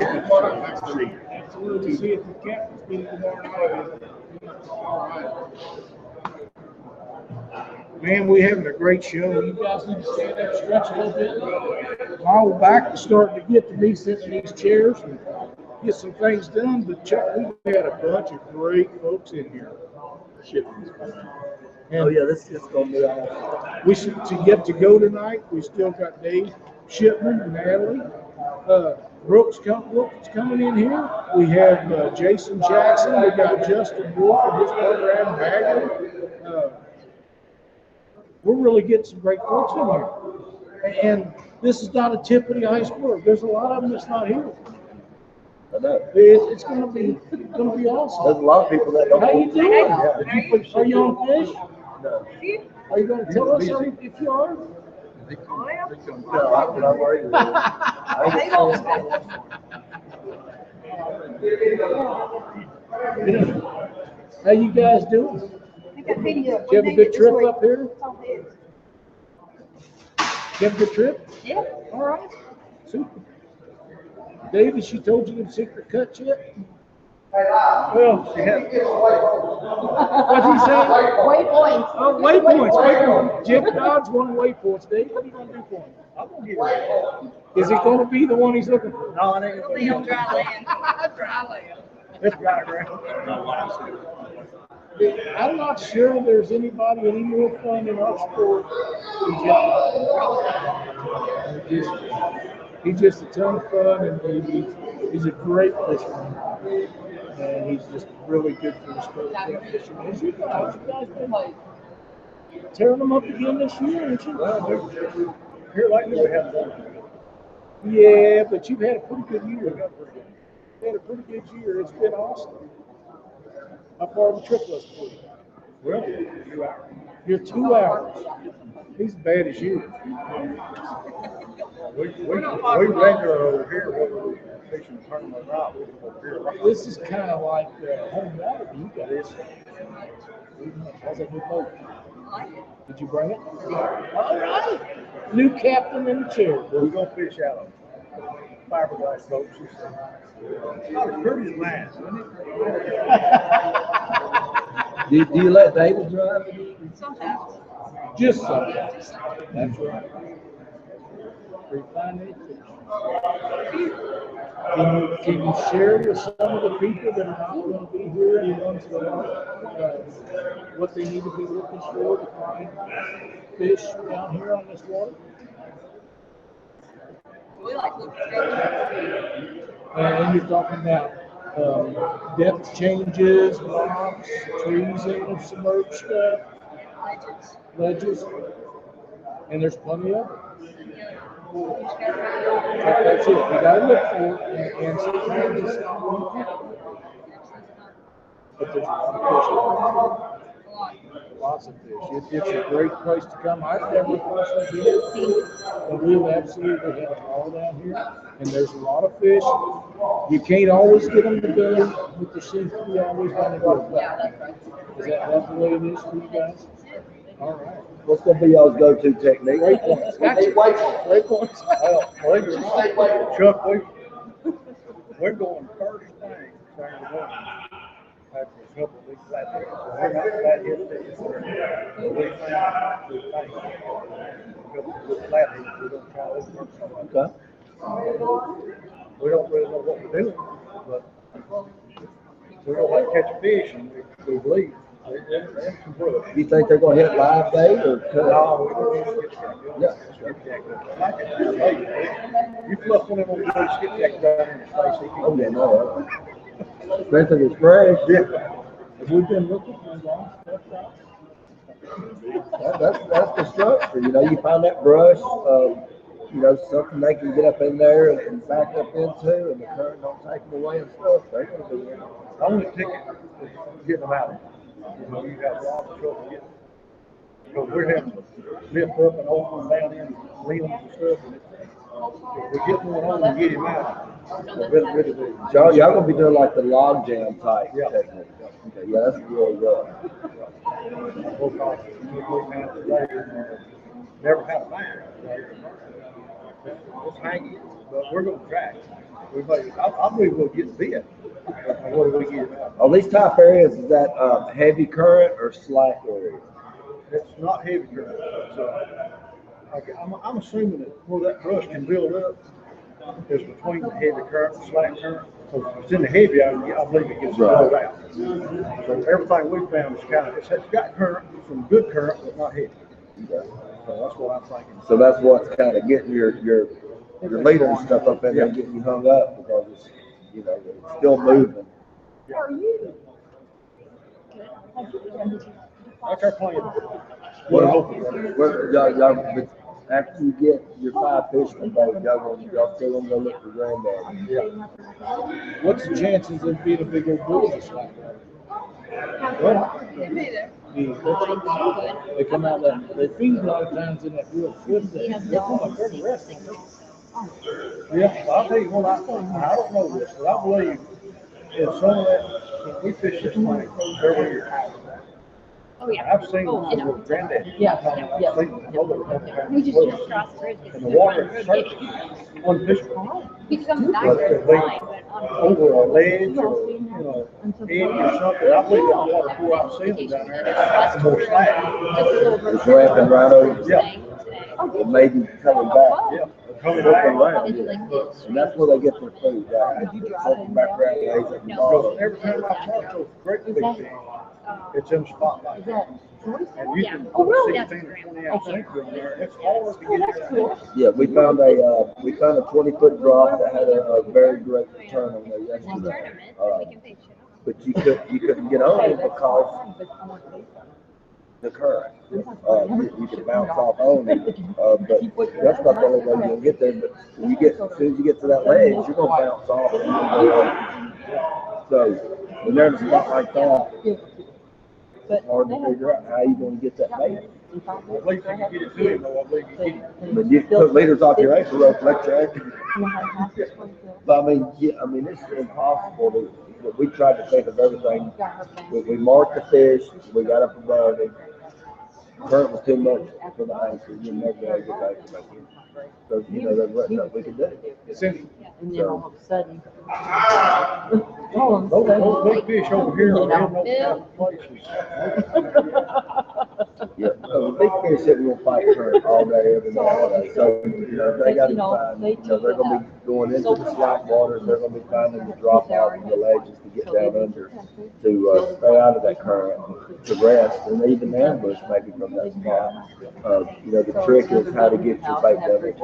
Thanks, Steve. Absolutely. See if the captain's meeting tomorrow night. All right. Man, we're having a great show. You guys need to stand up, stretch a little bit. My old back is starting to get to me sitting in these chairs and get some things done. But Chuck, we had a bunch of great folks in here. Oh yeah, this is gonna be awesome. We should to get to go tonight. We still got Dave Shipman and Natalie. Brooks coming in here. We have Jason Jackson. We got Justin Wolf and his program, Bagley. We're really getting some great folks in here. And this is not a tip of the iceberg. There's a lot of them that's not here. I know. It's gonna be awesome. There's a lot of people that don't. How you doing? Yeah. Are you on fish? No. Are you gonna tell us if you are? No, I'm not worried about it. How you guys doing? Did you have a good trip up here? You have a good trip? Yeah. All right. Super. David, she told you the secret cut yet? Well, she had. What'd he say? Waypoints. Oh, waypoints. Jim Dodds won waypoints. Dave, what are you going to do for him? I'm gonna give it. Is he going to be the one he's looking for? No, it ain't It'll gonna be on dry land. Dry land. It's dry ground. I'm not sure there's anybody any more fun in our sport than Jeff. He's just a ton of fun, and he's a great fisherman. And he's just really good for the sport of fishing. As you guys been tearing them up again this year, aren't you? Well, here lately we have one. Yeah, but you've had a pretty good year. You had a pretty good year. It's been awesome. How far of a trip was it for you? Well, 2 hours. You're 2 hours. He's as bad as you. We regular over here, whether we fishing tournament or not, we go over here. This is kind of like home water for you guys. How's that new boat? Did you bring it? All right. New captain in the chair. We're gonna fish out of fiberglass boats. It's not as pretty as mine, isn't it? Do you let David drive? Sometimes. Just so. That's right. Refine it. Can you share with some of the people that are not going to be here any ones that are, what they need to be looking for to find fish down here on this water? We like looking at And you're talking about depth changes, rocks, trees that have submerged stuff, ledges, and there's plenty of it. That's it. You gotta look for it, and sometimes it's not one thing. But there's a lot of fish. Lots of fish. It's a great place to come. I've never personally been, but we've absolutely had a ball down here, and there's a lot of fish. You can't always get them to go, but there seems to be always going to go back. Is that the way it is for you guys? All right. What's gonna be y'all's go-to technique? Great points. Gotcha. Great points. Well, believe it or not, Chuck, we're going first thing Saturday morning. After a couple of weeks flathead. So we're not flathead days. So we think a couple of good flatheads, we're gonna try this one. Okay. We don't really know what we're doing, but we don't like catch fish and we believe. There's some brook. You think they're gonna hit live bait or cut? No, we don't use skipjack. Yeah. Like it. You fluff one of them little skipjacks down in his face. Oh yeah, no. Especially if it's fresh. Yeah. Have we been looking for long stuff? That's the structure. You know, you find that brush, you know, something they can get up in there and back up into, and the current don't take them away and stuff. They're gonna be there. The only ticket is getting them out. You know, you have a lot of trouble getting. Because we're having to lift up and open and down in limbs and stuff. And if we get one on and get him out, we're really big. Y'all gonna be doing like the log jam type Yeah. technique. Okay, yeah, that's really rough. Never had a man. It's hanging, but we're going to try. I believe we'll get bit. What do we get out? On these type areas, is that heavy current or slack area? It's not heavy current. I'm assuming that where that brush can build up is between the heavy current and slack current. So if it's in the heavy, I believe it gets blown out. So everything we found is kind of, it's got current, some good current, but not heavy. Okay. So that's what I'm thinking. So that's what's kind of getting your leader and stuff up in there, getting you hung up because it's, you know, it's still moving. How are you? That's our plan. Y'all, after you get your 5 fishermen boat, y'all still gonna go look for granddaddy. Yeah. What's the chances of being a big old bull this like that? They come out that they feed a lot of times in that real foot that they come up there to rest. Yeah, I'll tell you what I think. I don't know this, but I believe in some of that, when we fish this thing, every year. Oh, yeah. I've seen them with granddaddy. Yeah. I've seen them over We just drove across the bridge. and the water is surfing. One fish Because I'm not very fine, but over a ledge or, you know, edge or something. I believe that water pour out sealing down there. That's more slack. It's wrapping right over. Yeah. It may be coming back. Yeah. Coming back around. And that's where they get their food, right? Looking back around, lays at the Because bottom. every time I talk to a great big fish, it's in spotlight. And you can put a 16 or 20 ounce anchor in there. It's hard to get it out. Yeah, we found a 20-foot drop that had a very great return on there yesterday. But you couldn't get on it because the current. You could bounce off on it, but that's not the only way you're gonna get there. But when as soon as you get to that ledge, you're gonna bounce off. And you're gonna go on. So when they're in a spot like that, it's hard to figure out how you're gonna get that bait. I believe you can get it to him, though. I believe you can. But you put leaders off your anchor rope, let your anchor. But I mean, it's impossible to. We tried to think of everything. We marked the fish. We got up above it. Current was too much for the anchor. You never gonna get the anchor back in. So you know there's nothing we can do. And then all of a sudden, Those big fish over here are in those kind of places. Yeah, so the big fish that will fight current all day, every day, all day. So you know they got to find. You know they're going to be going into the slack waters. They're going to be finding the drop off of the ledges to get down under to stay out of that current to rest, and even ambush maybe from that spot. You know the trick is how to get your bait down there.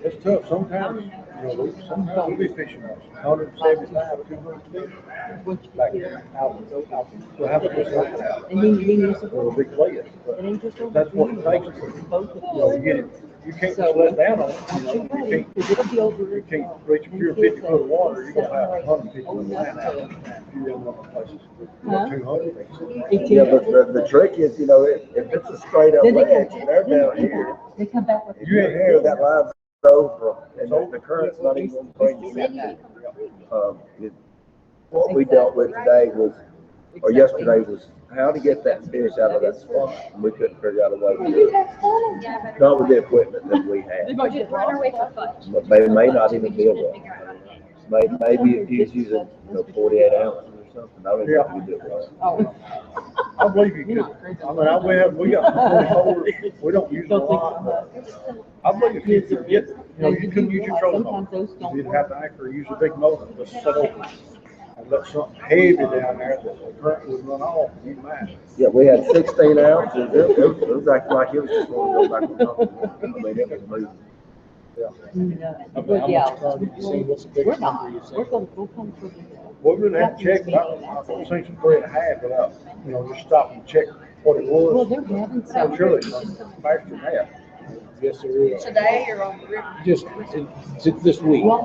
It's tough. Sometimes, sometimes we'll be fishing 175, 200 feet. Back out. We'll have to just look at it. and then you It'll be clear. But that's what it takes to, get it you can't just let down on it, you know, It'll be over. you can't reach if you're 50 foot of water, you're gonna have 100 people in the land out there. If you run one of the places, you know, 200 people. Yeah, but the trick is, you know, if it's a straight up ledge, and they're down here, They come back with. if you're in here, that line's over, and the current's not even going to bring you back. What we dealt with today was, or yesterday was, how to get that fish out of that spot. And we couldn't figure out a way to do it. Not with the equipment that we had. We're on our way for fudge. But they may not even be able to. Maybe if he's using, 48 ounces or something, I don't know if you do it right. I believe you could. I mean, we got 24, we don't use a lot, but I believe you could get, you couldn't use your trolling motor. You'd have to actually use a big motor, just set open. And let something heavy down there that the current would run off, you might. Yeah, we had 16 ounces. It was acting like it was just going to go back on top. I mean, it was moving. How much farther you seen? What's the biggest number you seen? We'll come for the. Well, we're gonna have to check, I've seen some 3.5 without, just stop and check what it Well, was. they're having I'm some. sure it's faster than that. Yes, there is. Today you're on the river. Just this week. Well,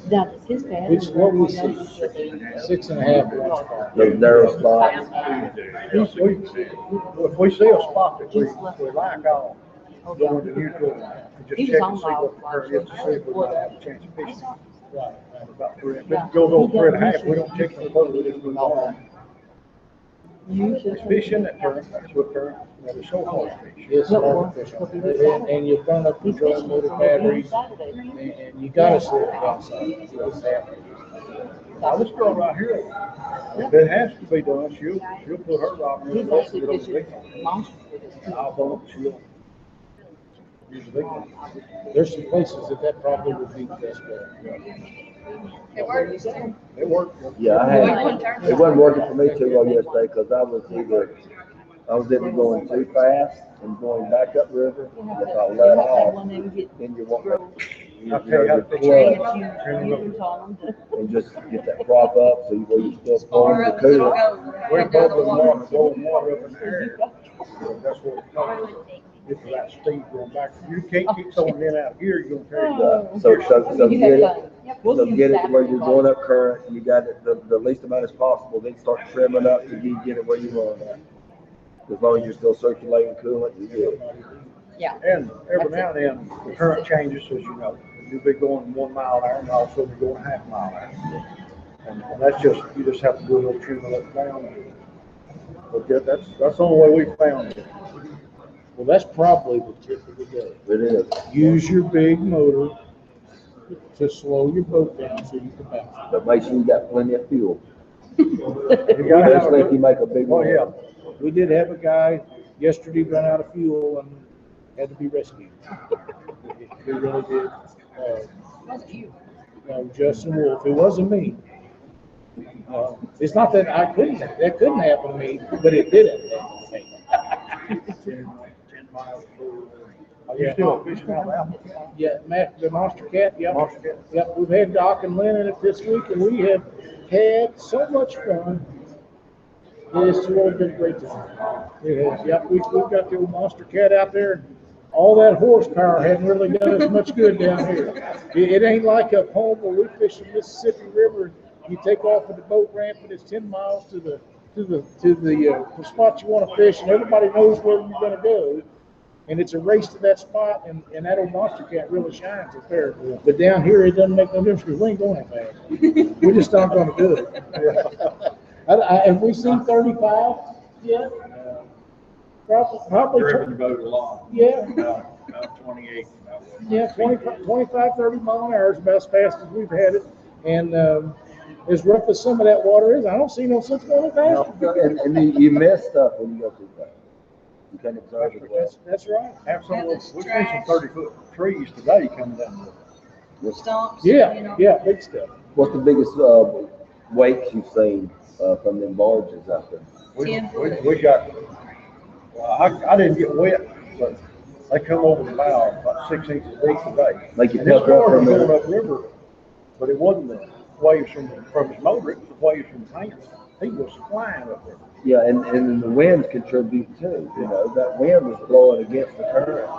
now, his dad. It's what we see, 6.5 horsepower. Those narrow spots. If we see a spot that we like, I'll go into neutral and just check and see what the current is to see if we might have a chance of fishing. Right, about 3. If it goes over 3.5, we don't check the boat, we just move on. There's fish in that current, that's what current, there's so hard fish. It's hard fish on there. And you burn up your trolling motor batteries, and you gotta slow it down some. Now, this girl right here, if it has to be done, she'll put her rod in the boat, get on the big one. I'll bump, she'll use the big one. There's some places that probably would be the best bet. It works. It worked. Yeah, it wasn't working for me too well yesterday because I was either going too fast and going back up river. If I let off, then you won't I'll tell you how to fix it. and just get that prop up so you still pulling the cooler. We're bubbling water, blowing water up in the air. That's what it's called. Get to that speed going back. You can't keep throwing it out here, you're gonna carry it. So get it to where you're going up current, and you got it the least amount as possible, then start trimming up till you get it where you want it. As long as you're still circulating coolant, you're good. Yeah. And every now and then, the current changes, as you know. You'll be going 1 mile an hour, and all of a sudden you're going 0.5 mile an hour. And that's just, you just have to do a little trimming up and down. But that's the only way we found it. Well, that's probably the tip of the day. It is. Use your big motor to slow your boat down so you can bounce. But make sure you got plenty of fuel. Especially if you make a big one. Oh, yeah. We did have a guy yesterday run out of fuel and had to be rescued. He really did. Justin Wolf. It wasn't me. It's not that that couldn't happen to me, but it didn't happen to me. 10 miles. You still fishing out of Yeah, the Monster Cat. Yep. Monster Cat. Yep. We've had Doc and Lynn in it this week, and we have had so much fun. It's really been a great time. It has. Yep. We've got the old Monster Cat out there. All that horsepower hadn't really done as much good down here. It ain't like up home where we fish the Mississippi River. You take off at the boat ramp, and it's 10 miles to the spot you want to fish, and everybody knows where you're going to go. And it's a race to that spot, and that old Monster Cat really shines up there. But down here, it doesn't make no difference because we ain't going that fast. We're just not going to do it. Have we seen 35 yet? Probably. Driven the boat along. Yeah. About 28. Yeah, 25, 30 mile an hour is about as fast as we've had it. And as rough as some of that water is, I don't see no sense going fast. And you miss stuff when you go too fast. You can't observe it well. That's right. We've seen some 30-foot trees today coming down the Stumps. Yeah, big stuff. What's the biggest weights you've seen from them barges out there? We got, I didn't get wet, but they come over the bow about 6 inches deep today. Like you and this pluck up water from was going there. up river, but it wasn't the waves from his motor, it was the waves from the tank. He was flying up there. Yeah, and the winds contribute too. You know, that wind was blowing against the current,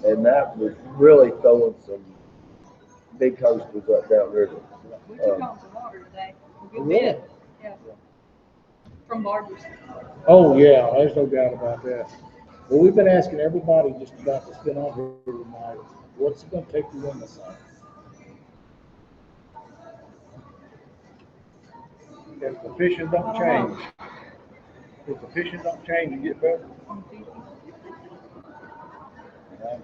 and that was really throwing some big coasters up downriver. We took on some water today. A good Really? bit. Yeah. From barbers. Oh, yeah, there's no doubt about that. Well, we've been asking everybody just about that's been on here tonight, what's it gonna take to win the site? If the fishing don't change, if the fishing don't change and get better, I'm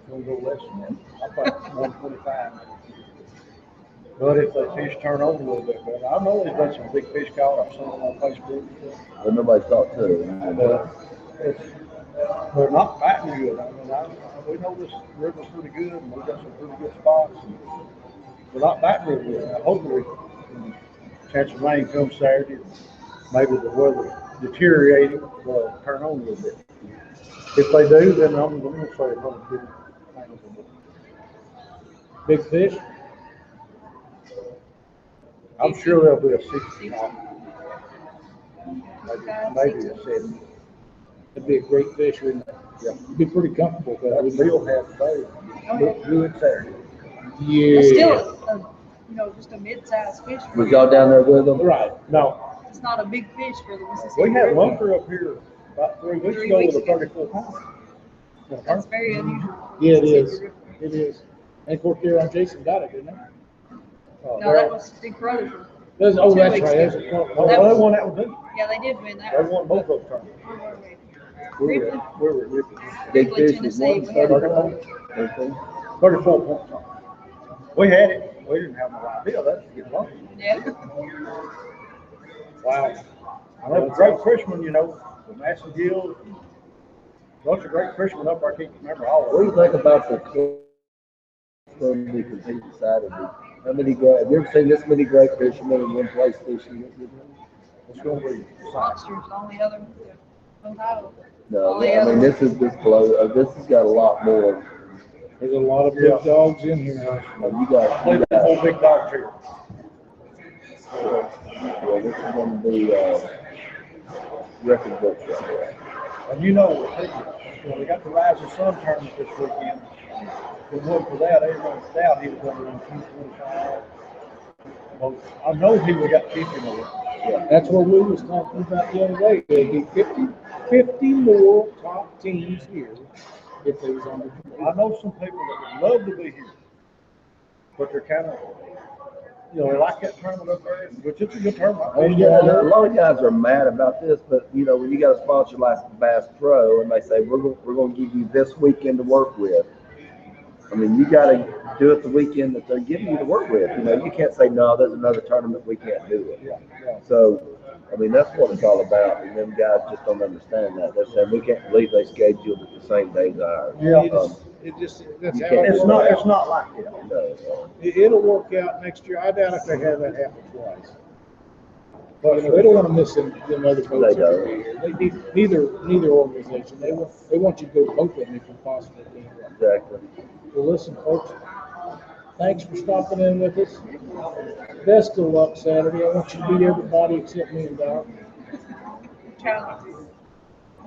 gonna go less than that. I thought 125. But if the fish turn over a little bit better, I know there's been some big fish caught. I've seen them on Facebook. But nobody thought to. They're not biting good. I mean, we know this river's pretty good, and we've got some pretty good spots. And they're not biting real good. Now, hopefully, chance of rain comes Saturday. Maybe the weather deteriorating, will turn on a little bit. If they do, then I'm going to say it's going to be Big fish? I'm sure there'll be a 60 knot. Maybe a 70. It'd be a great fish, wouldn't it? Yeah. It'd be pretty comfortable. But That Bill had today. Looked good Saturday. Yeah. It's still, just a mid-sized fish. Was y'all down there with them? Right. No. It's not a big fish for the Mississippi We had River. lunker up here about 3 weeks ago with a 34 pounder. That's very unusual. Yeah, it is. It is. And of course, there on Jason got it, didn't it? No, that was Big Brother. That's 2 right. weeks That's ago. oh, That they was- won that one too. Yeah, they did win that They one. won both of them. Where were we? We were at Ripley. Big Ripley, fish was Tennessee. one, We had 34. 34 points. We had it. We didn't have no idea that was get lucky. Yeah. Wow. I know the great fishermen, the Massey Gill, bunch of great fishermen up there. I can't remember all What do of you them. think about the going to be competing Saturday? How many great? Have you ever seen this many great fishermen in one place fishing? It's going to be Monsters, the only other Ohio. No, Oh, yeah. I mean this has got a lot more. There's a lot of big dogs in here now. You got I believe the whole big dogs here. yeah, this is going to be record books right there. And we got the Rising Sun tournament this weekend. If it wasn't for that, everyone's doubt he was going to run 225. Well, I know he would have got 50 more. Yeah, that's what we was talking about the other day. There'd be 50 more top teams here if they was on the. I know some people that would love to be here, but they're kind of, they like that tournament up there, which it's a good tournament. Oh yeah, a lot of guys are mad about this, but when you got a sponsor like Bass Pro and they say we're going to give you this weekend to work with, I mean you got to do it the weekend that they're giving you to work with. You can't say no, there's another tournament we can't do it. Yeah. So I mean that's what it's all about, and them guys just don't understand that. They're saying we can't believe they scheduled it the same day as ours. Yeah. That's You how can't- It's not like that. No. It'll work out next year. I doubt if they have that happen twice. But they don't want to miss them other boats. They don't. They neither organization. They want you to go to both of them if you possibly can. Exactly. Well, listen, folks. Thanks for stopping in with us. Best of luck Saturday. I want you to beat everybody except me and Doc.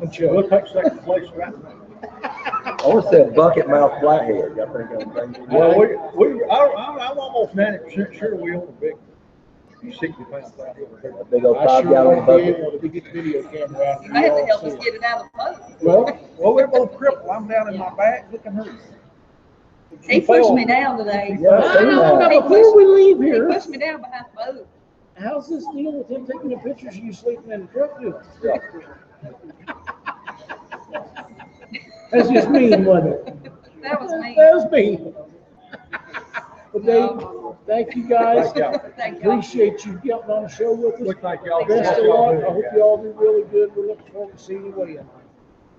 And Chuck. We'll take second place right now. I want to say a bucket mouth flathead. Y'all think I'm thinking? Well, I'm almost 90% sure we own a big 60-pound flathead. A big old I 5 sure gallon want to be bucket. able to get the video camera out. You may have to help us get it out of the boat. Well, we're both crippled. I'm down in my back. Look at her. He pushed me down today. Yeah, I seen Now, that. before we leave He here, pushed me down behind the boat. how's this deal with him taking the pictures of you sleeping in the truck doing? That's just mean, wasn't it? That was me. That was mean. Well, Dave, thank you guys. Thank you. Appreciate you getting on the show with us. Look like y'all. Best of luck. I hope you all do really good. We're looking forward to seeing you weigh in.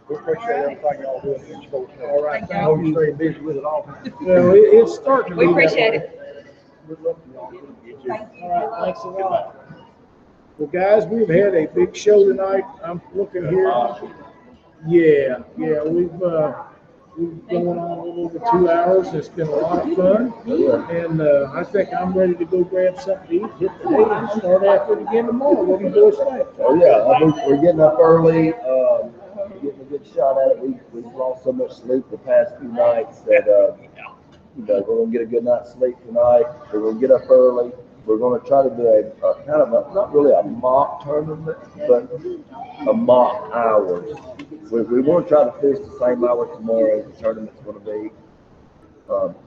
We appreciate everything y'all do in sports. All right. Thank I know you. you're staying busy with it all. Well, it's starting to We be that appreciate way. it. Good luck to y'all. Thank you. All right, thanks a lot. Well, guys, we've had a big show tonight. I'm looking here. Yeah, we've been going on a little over 2 hours. It's been a lot of fun. And I think I'm ready to go grab something to eat, hit the hay, and start after it again tomorrow. What do you boys think? Oh, yeah, I think we're getting up early, getting a good shot at it. We've lost so much sleep the past few nights that, we're going to get a good night's sleep tonight. We're going to get up early. We're going to try to do a kind of not really a mock tournament, but a mock hours. We want to try to fish the same hours tomorrow as the tournament's going to be.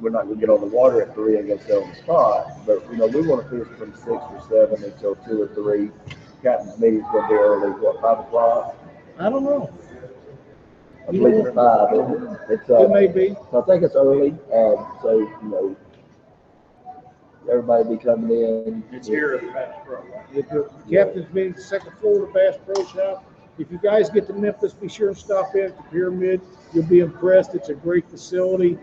We're not going to get on the water at 3 and go sell the spot, but we want to fish from 6 or 7 until 2 or 3. Captain's meeting's going to be early. What, 5 o'clock? I don't know. I believe it's 5. Isn't it? It may be. I think it's early. So everybody be coming in. It's here at the Bass Pro, right? The captain's meeting, second floor of the Bass Pro Shop. If you guys get to Memphis, be sure and stop in at the Pyramid. You'll be impressed. It's a great facility.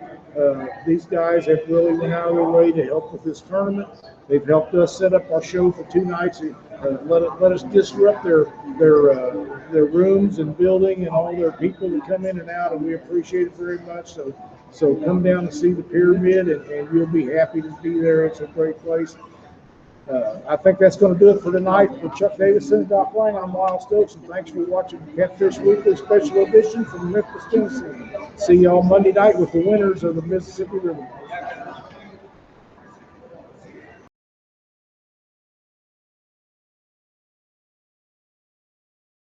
These guys have really went out of their way to help with this tournament. They've helped us set up our show for 2 nights. Let us disrupt their rooms and building and all their people that come in and out, and we appreciate it very much. So come down and see the Pyramid, and you'll be happy to be there. It's a great place. I think that's going to do it for tonight. For Chuck Davison and Doc Lang, I'm Lyle Stokes, and thanks for watching Catfish Weekly Special Edition from Memphis, Tennessee. See y'all Monday night with the winners of the Mississippi River.